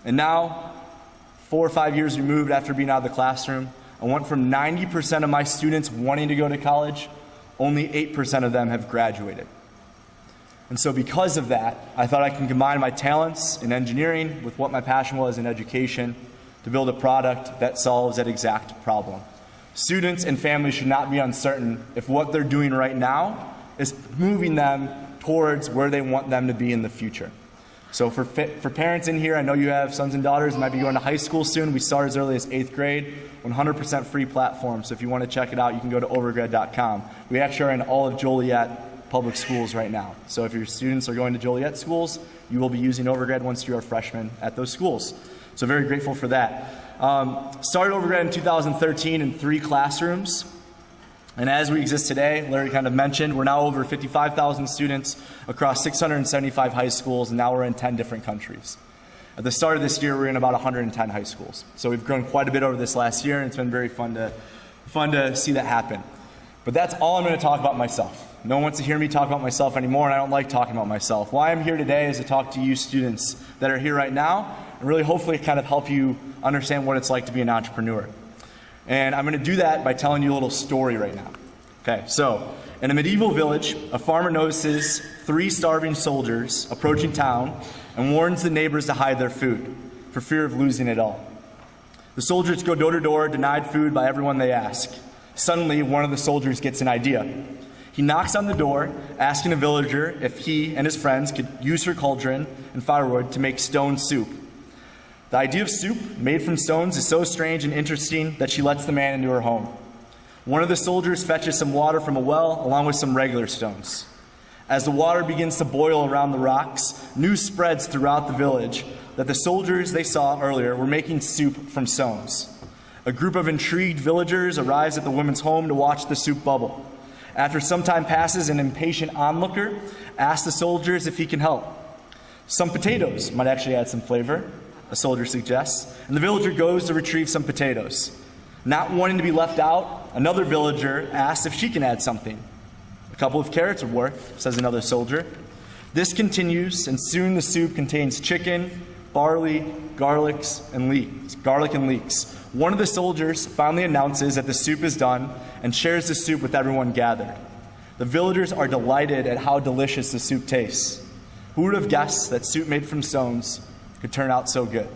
And now, 4 or 5 years removed after being out of the classroom, I went from 90% of my students wanting to go to college, only 8% of them have graduated. And so because of that, I thought I can combine my talents in engineering with what my passion was in education to build a product that solves that exact problem. Students and families should not be uncertain if what they're doing right now is moving them towards where they want them to be in the future. So for parents in here, I know you have sons and daughters who might be going to high school soon. We start as early as 8th grade, 100% free platform. So if you want to check it out, you can go to overgrad.com. We actually are in all of Joliet public schools right now. So if your students are going to Joliet schools, you will be using Overgrad once you are freshmen at those schools. So very grateful for that. Started Overgrad in 2013 in 3 classrooms. And as we exist today, Larry kind of mentioned, we're now over 55,000 students across 675 high schools, and now we're in 10 different countries. At the start of this year, we're in about 110 high schools. So we've grown quite a bit over this last year, and it's been very fun to see that happen. But that's all I'm going to talk about myself. No one wants to hear me talk about myself anymore, and I don't like talking about myself. Why I'm here today is to talk to you students that are here right now, and really hopefully kind of help you understand what it's like to be an entrepreneur. And I'm going to do that by telling you a little story right now. Okay, so in a medieval village, a farmer notices 3 starving soldiers approaching town and warns the neighbors to hide their food for fear of losing it all. The soldiers go door to door, denied food by everyone they ask. Suddenly, one of the soldiers gets an idea. He knocks on the door, asking a villager if he and his friends could use her cauldron and firewood to make stone soup. The idea of soup made from stones is so strange and interesting that she lets the man into her home. One of the soldiers fetches some water from a well along with some regular stones. As the water begins to boil around the rocks, news spreads throughout the village that the soldiers they saw earlier were making soup from stones. A group of intrigued villagers arrives at the woman's home to watch the soup bubble. After some time passes, an impatient onlooker asks the soldiers if he can help. Some potatoes might actually add some flavor, a soldier suggests, and the villager goes to retrieve some potatoes. Not wanting to be left out, another villager asks if she can add something. A couple of carrots would work, says another soldier. This continues, and soon the soup contains chicken, barley, garlic, and leeks. One of the soldiers finally announces that the soup is done and shares the soup with everyone gathered. The villagers are delighted at how delicious the soup tastes. Who would have guessed that soup made from stones could turn out so good?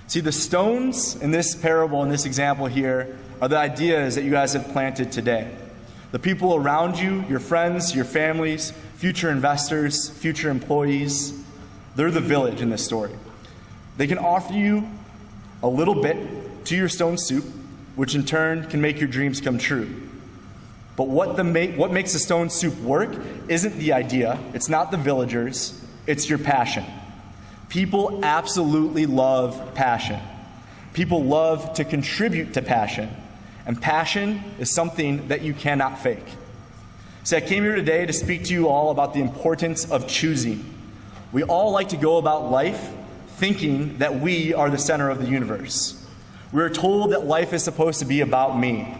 See, the stones in this parable, in this example here, are the ideas that you guys have planted today. The people around you, your friends, your families, future investors, future employees, they're the village in this story. They can offer you a little bit to your stone soup, which in turn can make your dreams come true. But what makes the stone soup work isn't the idea, it's not the villagers, it's your passion. People absolutely love passion. People love to contribute to passion. And passion is something that you cannot fake. So I came here today to speak to you all about the importance of choosing. We all like to go about life thinking that we are the center of the universe. We are told that life is supposed to be about me.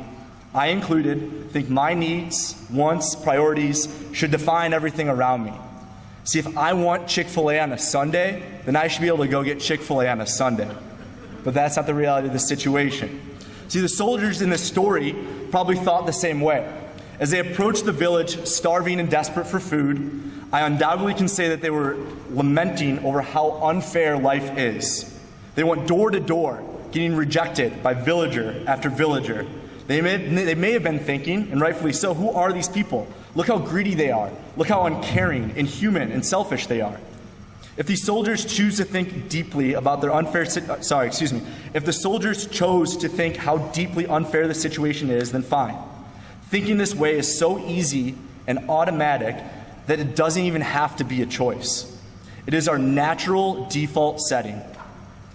I included think my needs, wants, priorities should define everything around me. See, if I want Chick-fil-A on a Sunday, then I should be able to go get Chick-fil-A on a Sunday. But that's not the reality of the situation. See, the soldiers in this story probably thought the same way. As they approached the village, starving and desperate for food, I undoubtedly can say that they were lamenting over how unfair life is. They went door to door, getting rejected by villager after villager. They may have been thinking, and rightfully so, who are these people? Look how greedy they are. Look how uncaring, inhuman, and selfish they are. If these soldiers choose to think deeply about their if the soldiers chose to think how deeply unfair the situation is, then fine. Thinking this way is so easy and automatic that it doesn't even have to be a choice. It is our natural default setting.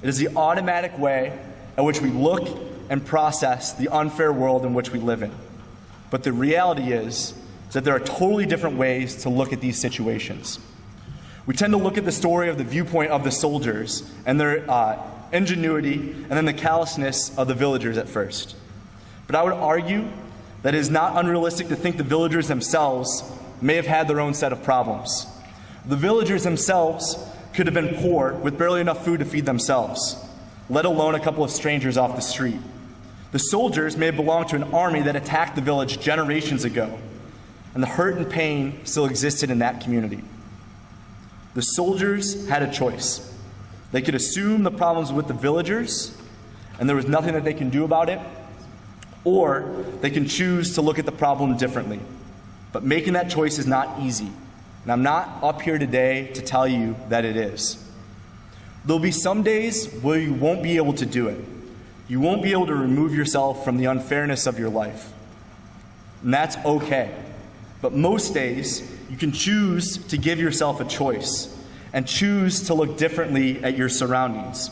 It is the automatic way in which we look and process the unfair world in which we live in. But the reality is that there are totally different ways to look at these situations. We tend to look at the story of the viewpoint of the soldiers and their ingenuity and then the callousness of the villagers at first. But I would argue that it is not unrealistic to think the villagers themselves may have had their own set of problems. The villagers themselves could have been poor with barely enough food to feed themselves, let alone a couple of strangers off the street. The soldiers may have belonged to an army that attacked the village generations ago, and the hurt and pain still existed in that community. The soldiers had a choice. They could assume the problems with the villagers, and there was nothing that they can do about it, or they can choose to look at the problem differently. But making that choice is not easy, and I'm not up here today to tell you that it is. There'll be some days where you won't be able to do it. You won't be able to remove yourself from the unfairness of your life, and that's okay. But most days, you can choose to give yourself a choice and choose to look differently at your surroundings.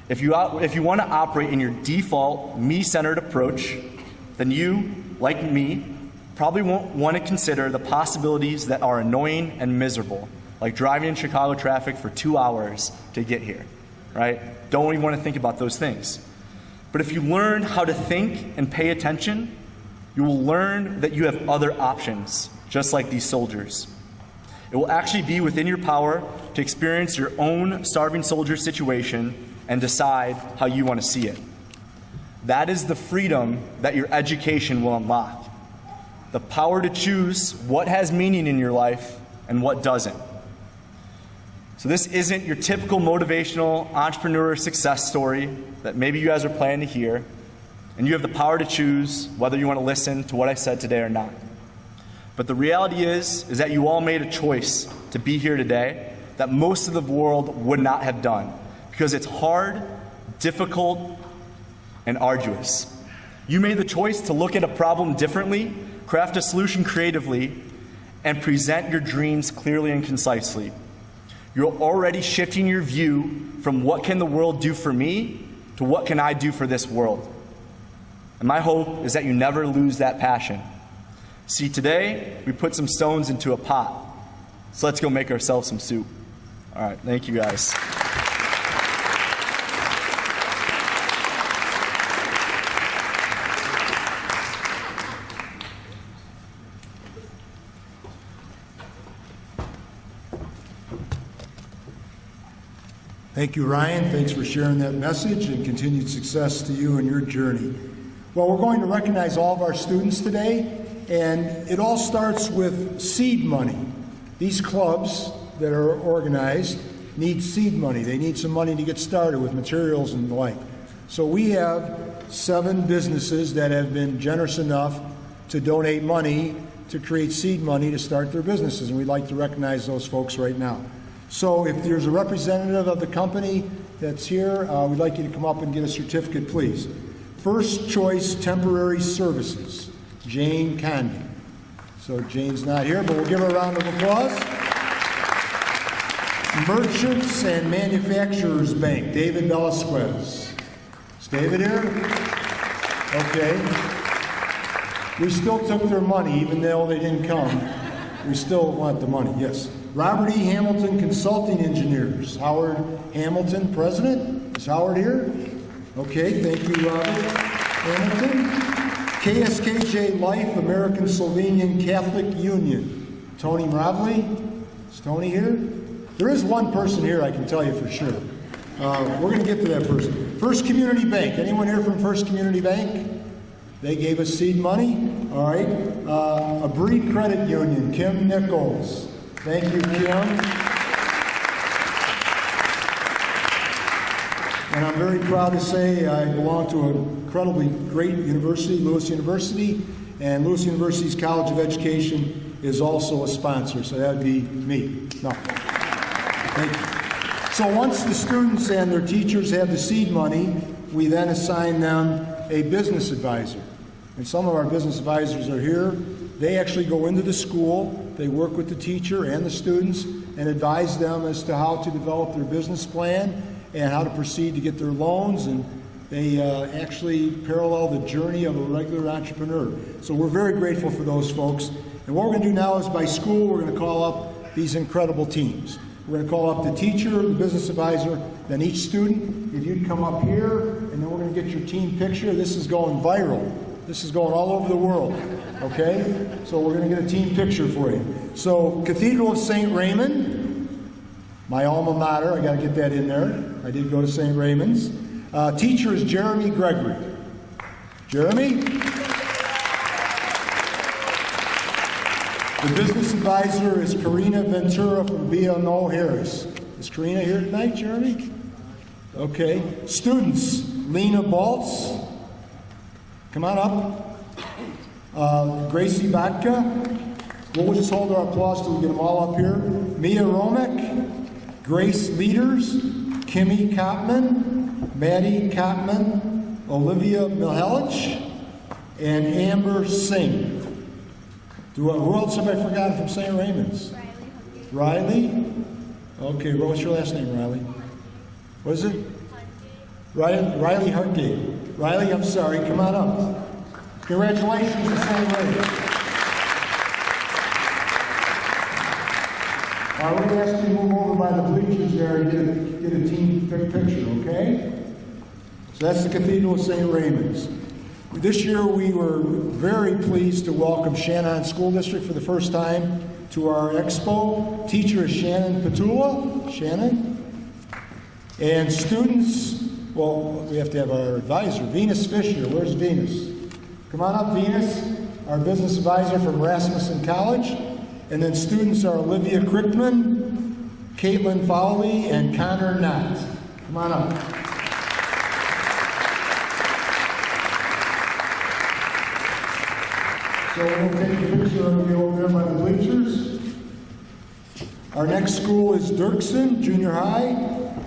If you want to operate in your default, me-centered approach, then you, like me, probably won't want to consider the possibilities that are annoying and miserable, like driving in Chicago traffic for 2 hours to get here, right? Don't even want to think about those things. But if you learn how to think and pay attention, you will learn that you have other options, just like these soldiers. It will actually be within your power to experience your own starving soldier situation and decide how you want to see it. That is the freedom that your education will unlock. The power to choose what has meaning in your life and what doesn't. So this isn't your typical motivational entrepreneur success story that maybe you guys are planning to hear, and you have the power to choose whether you want to listen to what I said today or not. But the reality is that you all made a choice to be here today that most of the world would not have done, because it's hard, difficult, and arduous. You made the choice to look at a problem differently, craft a solution creatively, and present your dreams clearly and concisely. You're already shifting your view from what can the world do for me to what can I do for this world. And my hope is that you never lose that passion. See, today we put some stones into a pot. So let's go make ourselves some soup. All right, thank you guys. Thank you, Ryan. Thanks for sharing that message, and continued success to you and your journey. Well, we're going to recognize all of our students today, and it all starts with seed money. These clubs that are organized need seed money. They need some money to get started with materials and the like. So we have 7 businesses that have been generous enough to donate money to create seed money to start their businesses, and we'd like to recognize those folks right now. So if there's a representative of the company that's here, we'd like you to come up and get a certificate, please. First Choice Temporary Services, Jane Condy. So Jane's not here, but we'll give her a round of applause. Merchants and Manufacturers Bank, David Velasquez. Is David here? Okay. We still took their money, even though they didn't come. We still want the money, yes. Robert E. Hamilton Consulting Engineers. Howard Hamilton, President. Is Howard here? Okay, thank you, Robert Hamilton. KSKJ Life, American Slovenian Catholic Union. Tony Mravli. Is Tony here? There is one person here, I can tell you for sure. We're going to get to that person. First Community Bank. Anyone here from First Community Bank? They gave us seed money. All right. Abri Credit Union, Kim Nichols. Thank you, Kim. And I'm very proud to say I belong to an incredibly great university, Lewis University, and Lewis University's College of Education is also a sponsor, so that would be me. No. Thank you. So once the students and their teachers have the seed money, we then assign them a business advisor. And some of our business advisors are here. They actually go into the school, they work with the teacher and the students and advise them as to how to develop their business plan and how to proceed to get their loans, and they actually parallel the journey of a regular entrepreneur. So we're very grateful for those folks. And what we're going to do now is by school, we're going to call up these incredible teams. We're going to call up the teacher, the business advisor, then each student. If you'd come up here, and then we're going to get your team picture. This is going viral. This is going all over the world, okay? So we're going to get a team picture for you. So Cathedral of St. Raymond, my alma mater, I got to get that in there. I did go to St. Raymond's. Teacher is Jeremy Gregory. Jeremy? The business advisor is Karina Ventura from BMO Harris. Is Karina here tonight, Jeremy? Okay. Students, Lena Baltz. Come on up. Gracie Batka. We'll just hold our applause till we get them all up here. Mia Romek. Grace Leaders, Kimmy Kopman, Maddie Kopman, Olivia Milhelich, and Amber Singh. Who else have I forgotten from St. Raymond's? Riley? Okay, what's your last name, Riley? What is it? Riley Hartgate. Riley, I'm sorry, come on up. Congratulations to St. Raymond's. We're going to ask you to move over by the bleachers there and get a team picture, okay? So that's the Cathedral of St. Raymond's. This year we were very pleased to welcome Shannon School District for the first time to our expo. Teacher is Shannon Petula. Shannon. And students, well, we have to have our advisor, Venus Fisher. Where's Venus? Come on up, Venus, our business advisor from Rasmussen College. And then students are Olivia Crickman, Katelyn Fowley, and Connor Knott. Come on up. So we'll take a picture of you over there by the bleachers. Our next school is Dirksen Junior High.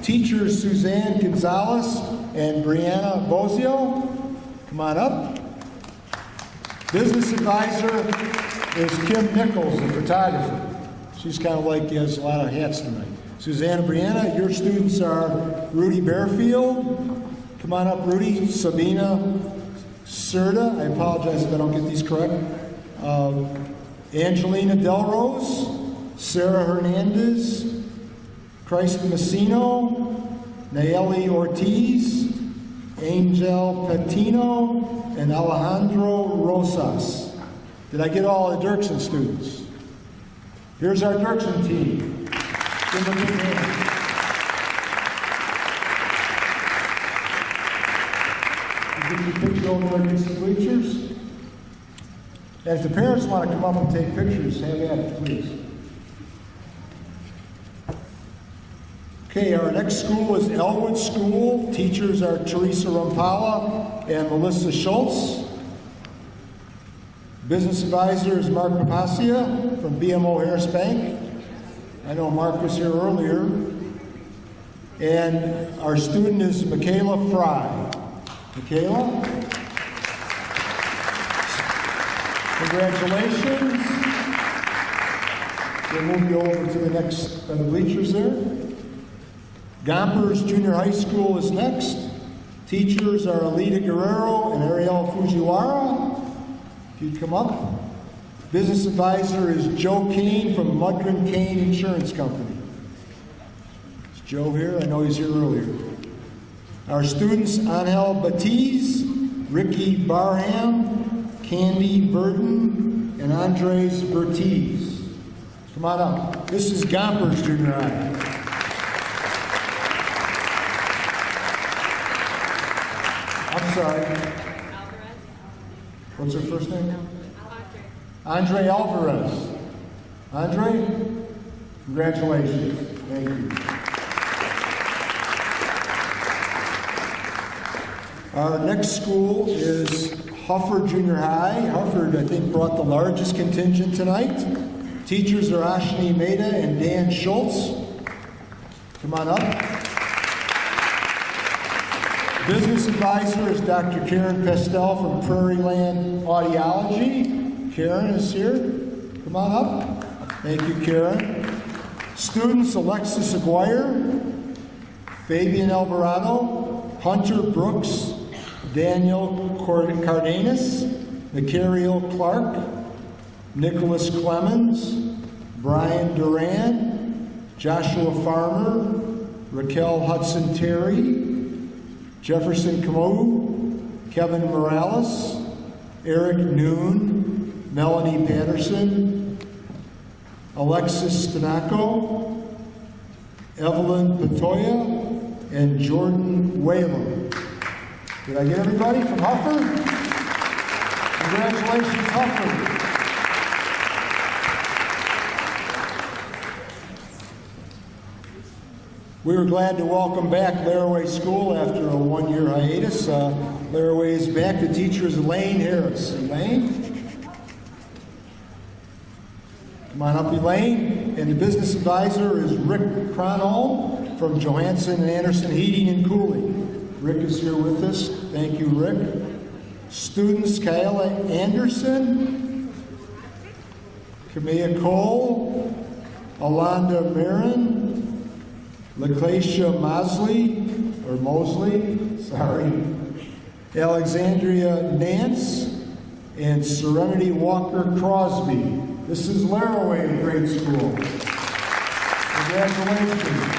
Teachers Suzanne Gonzalez and Brianna Bozio. Come on up. Business advisor is Kim Nichols, the photographer. She's kind of like, has a lot of hats tonight. Suzanne and Brianna, your students are Rudy Bearfield. Come on up, Rudy. Sabina Serta. I apologize if I don't get these correct. Angelina Delrose. Sarah Hernandez. Christ Messino. Nayeli Ortiz. Angel Patino. And Alejandro Rosas. Did I get all the Dirksen students? Here's our Dirksen team. Give them a big hand. Get your picture over there against the bleachers. And if the parents want to come up and take pictures, have at it, please. Okay, our next school is Elwood School. Teachers are Teresa Rampala and Melissa Schultz. Business advisor is Mark Papacia from BMO Harris Bank. I know Mark was here earlier. And our student is Michaela Fry. Michaela? Congratulations. We'll move you over to the next the bleachers there. Gompers Junior High School is next. Teachers are Alita Guerrero and Ariel Fujiwara. If you'd come up. Business advisor is Joe Kane from Mudgren Kane Insurance Company. Is Joe here? I know he's here earlier. Our students, Angel Batiz, Ricky Barham, Candy Burton, and Andres Vertiz. Come on up. This is Gompers Junior High. I'm sorry. Alvarez. What's her first name? Andre Alvarez. Andre, congratulations. Thank you. Our next school is Hufford Junior High. Hufford, I think, brought the largest contingent tonight. Teachers are Ashni Mehta and Dan Schultz. Come on up. Business advisor is Dr. Karen Pestel from Prairie Land Audiology. Karen is here. Come on up. Thank you, Karen. Students, Alexis Aguirre, Fabian Alvarado, Hunter Brooks, Daniel Cardenas, Macariel Clark, Nicholas Clemens, Brian Duran, Joshua Farmer, Raquel Hudson Terry, Jefferson Camus, Kevin Morales, Eric Noon, Melanie Patterson, Alexis Stanaco, Evelyn Patoya, and Jordan Whalen. Did I get everybody from Hufford? Congratulations, Hufford. We were glad to welcome back Laraway School after a one-year hiatus. Laraway is back. The teacher is Elaine Harris. Elaine? Come on up, Elaine. And the business advisor is Rick Cronholm from Johansson and Anderson Heating and Cooling. Rick is here with us. Thank you, Rick. Students, Kayla Anderson, Camilla Cole, Alondra Marin, Lakeisha Mosley, Alexandria Nance, and Serenity Walker Crosby. This is Laraway Grade School. Congratulations.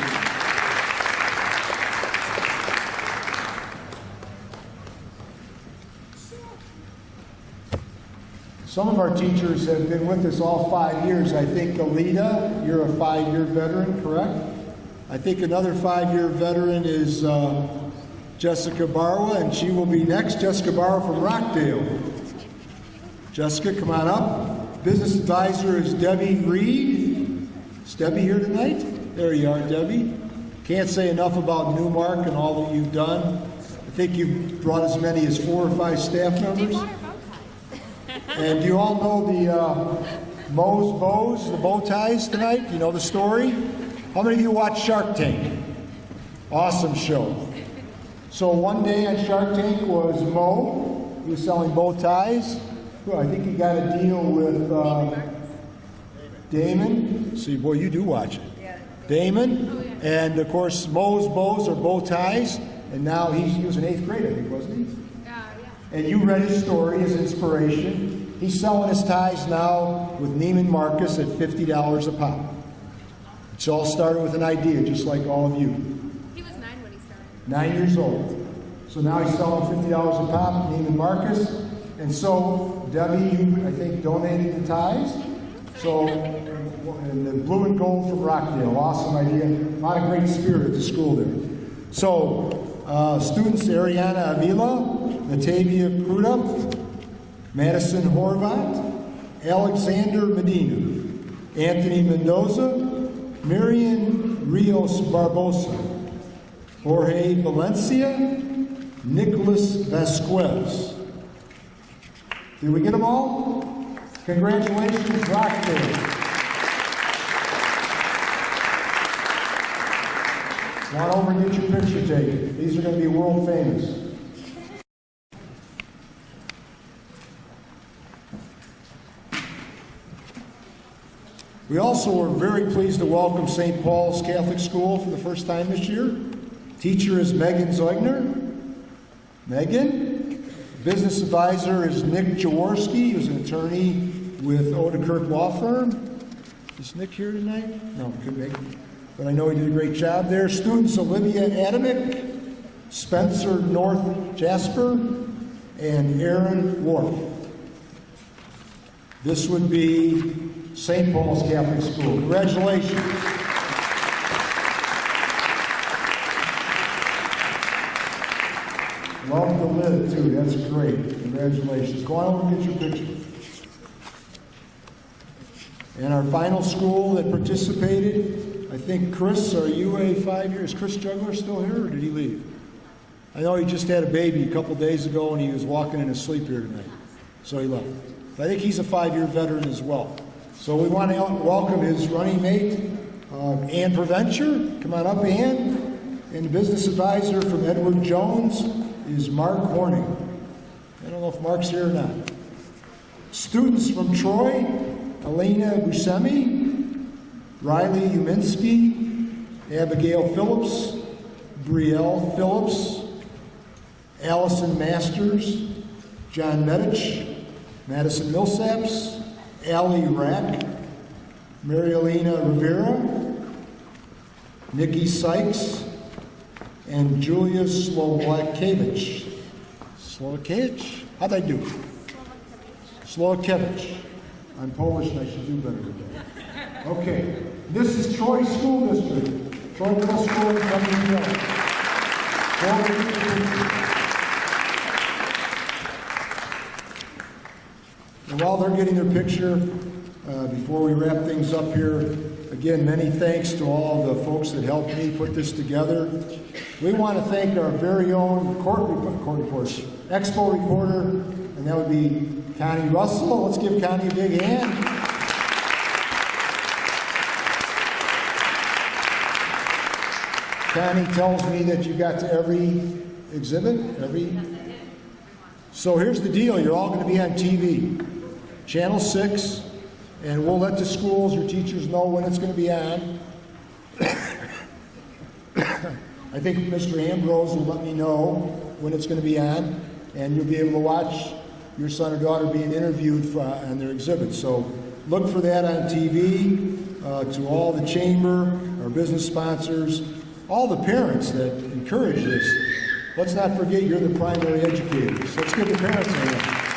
Some of our teachers have been with us all 5 years. I think, Alita, you're a 5-year veteran, correct? I think another 5-year veteran is Jessica Barwa, and she will be next. Jessica Barwa from Rockdale. Jessica, come on up. Business advisor is Debbie Reed. Is Debbie here tonight? There you are, Debbie. Can't say enough about Newmark and all that you've done. I think you've brought as many as 4 or 5 staff members. And you all know the Moe's bows, the bow ties tonight? You know the story? How many of you watch Shark Tank? Awesome show. So one day on Shark Tank was Moe. He was selling bow ties. Well, I think he got a deal with Damon. See, boy, you do watch it. Yeah. Damon. And, of course, Moe's bows are bow ties. And now he was in 8th grade, I think, wasn't he? Yeah. And you read his story, his inspiration. He's selling his ties now with Neiman Marcus at $50 a pop. It all started with an idea, just like all of you. He was 9 when he started. 9 years old. So now he's selling $50 a pop, Neiman Marcus. And so, Debbie, you, I think, donated the ties. So, and the blue and gold from Rockdale. Awesome idea. A lot of great spirit at the school there. So, students, Ariana Avila, Natavia Crudup, Madison Horvat, Alexander Medina, Anthony Mendoza, Marian Rios Barbosa, Jorge Valencia, Nicholas Vasquez. Did we get them all? Congratulations, Rockdale. Run over and get your picture taken. These are going to be world famous. We also are very pleased to welcome St. Paul's Catholic School for the first time this year. Teacher is Megan Zeugner. Megan. Business advisor is Nick Jaworski, who's an attorney with Odekirk Law Firm. Is Nick here tonight? No, couldn't make it. But I know he did a great job there. Students, Olivia Adamick, Spencer North Jasper, and Aaron Wolf. This would be St. Paul's Catholic School. Congratulations. Love the lid, too. That's great. Congratulations. Go on over and get your picture. And our final school that participated, I think, Chris, are you a 5-year? Is Chris Juggler still here, or did he leave? I know he just had a baby a couple days ago, and he was walking in his sleep here tonight, so he left. But I think he's a 5-year veteran as well. So we want to welcome his running mate, Ann Proventure. Come on up, Ann. And the business advisor from Edward Jones is Mark Horning. I don't know if Mark's here or not. Students from Troy, Elena Buscemi, Riley Uminski, Abigail Phillips, Brielle Phillips, Allison Masters, John Medich, Madison Millsaps, Allie Rack, Marielena Rivera, Nikki Sykes, and Julia Slovakevich. Slovakevich? How'd I do? Slovakevich. I'm Polish and I should do better today. Okay, this is Troy School District. Troy Middle School in WPL. And while they're getting their picture, before we wrap things up here, again, many thanks to all the folks that helped me put this together. We want to thank our very own Expo reporter, and that would be Connie Russell. Let's give Connie a big hand. Connie tells me that you got to every exhibit, So here's the deal. You're all going to be on TV. Channel 6, and we'll let the schools or teachers know when it's going to be on. I think Mr. Ambrose will let me know when it's going to be on, and you'll be able to watch your son or daughter being interviewed on their exhibit. So look for that on TV. To all the chamber, our business sponsors, all the parents that encourage this. Let's not forget you're the primary educators. Let's give the parents a hand.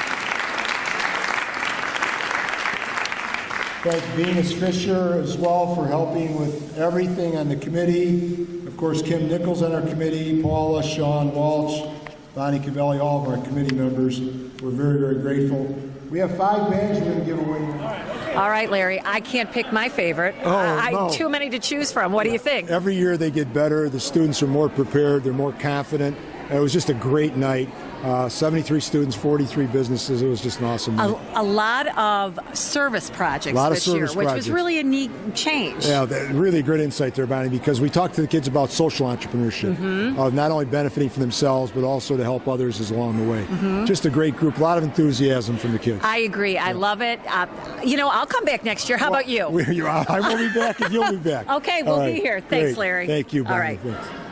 Thank Venus Fisher as well for helping with everything on the committee. Of course, Kim Nichols on our committee, Paula, Sean Walsh, Bonnie Cavelli, all of our committee members. We're very, very grateful. We have 5 bags we're going to give away now. All right, Larry, I can't pick my favorite. No. Too many to choose from. What do you think? Every year they get better. The students are more prepared. They're more confident. It was just a great night. 73 students, 43 businesses. It was just an awesome night. A lot of service projects this year, which was really a neat change. Yeah, really great insight there, Bonnie, because we talked to the kids about social entrepreneurship, of not only benefiting for themselves, but also to help others along the way. Just a great group, a lot of enthusiasm from the kids. I agree. I love it. I'll come back next year. How about you? I will be back if you'll be back. Okay, we'll be here. Thanks, Great. Larry. Thank you, Bonnie. All right. Thanks.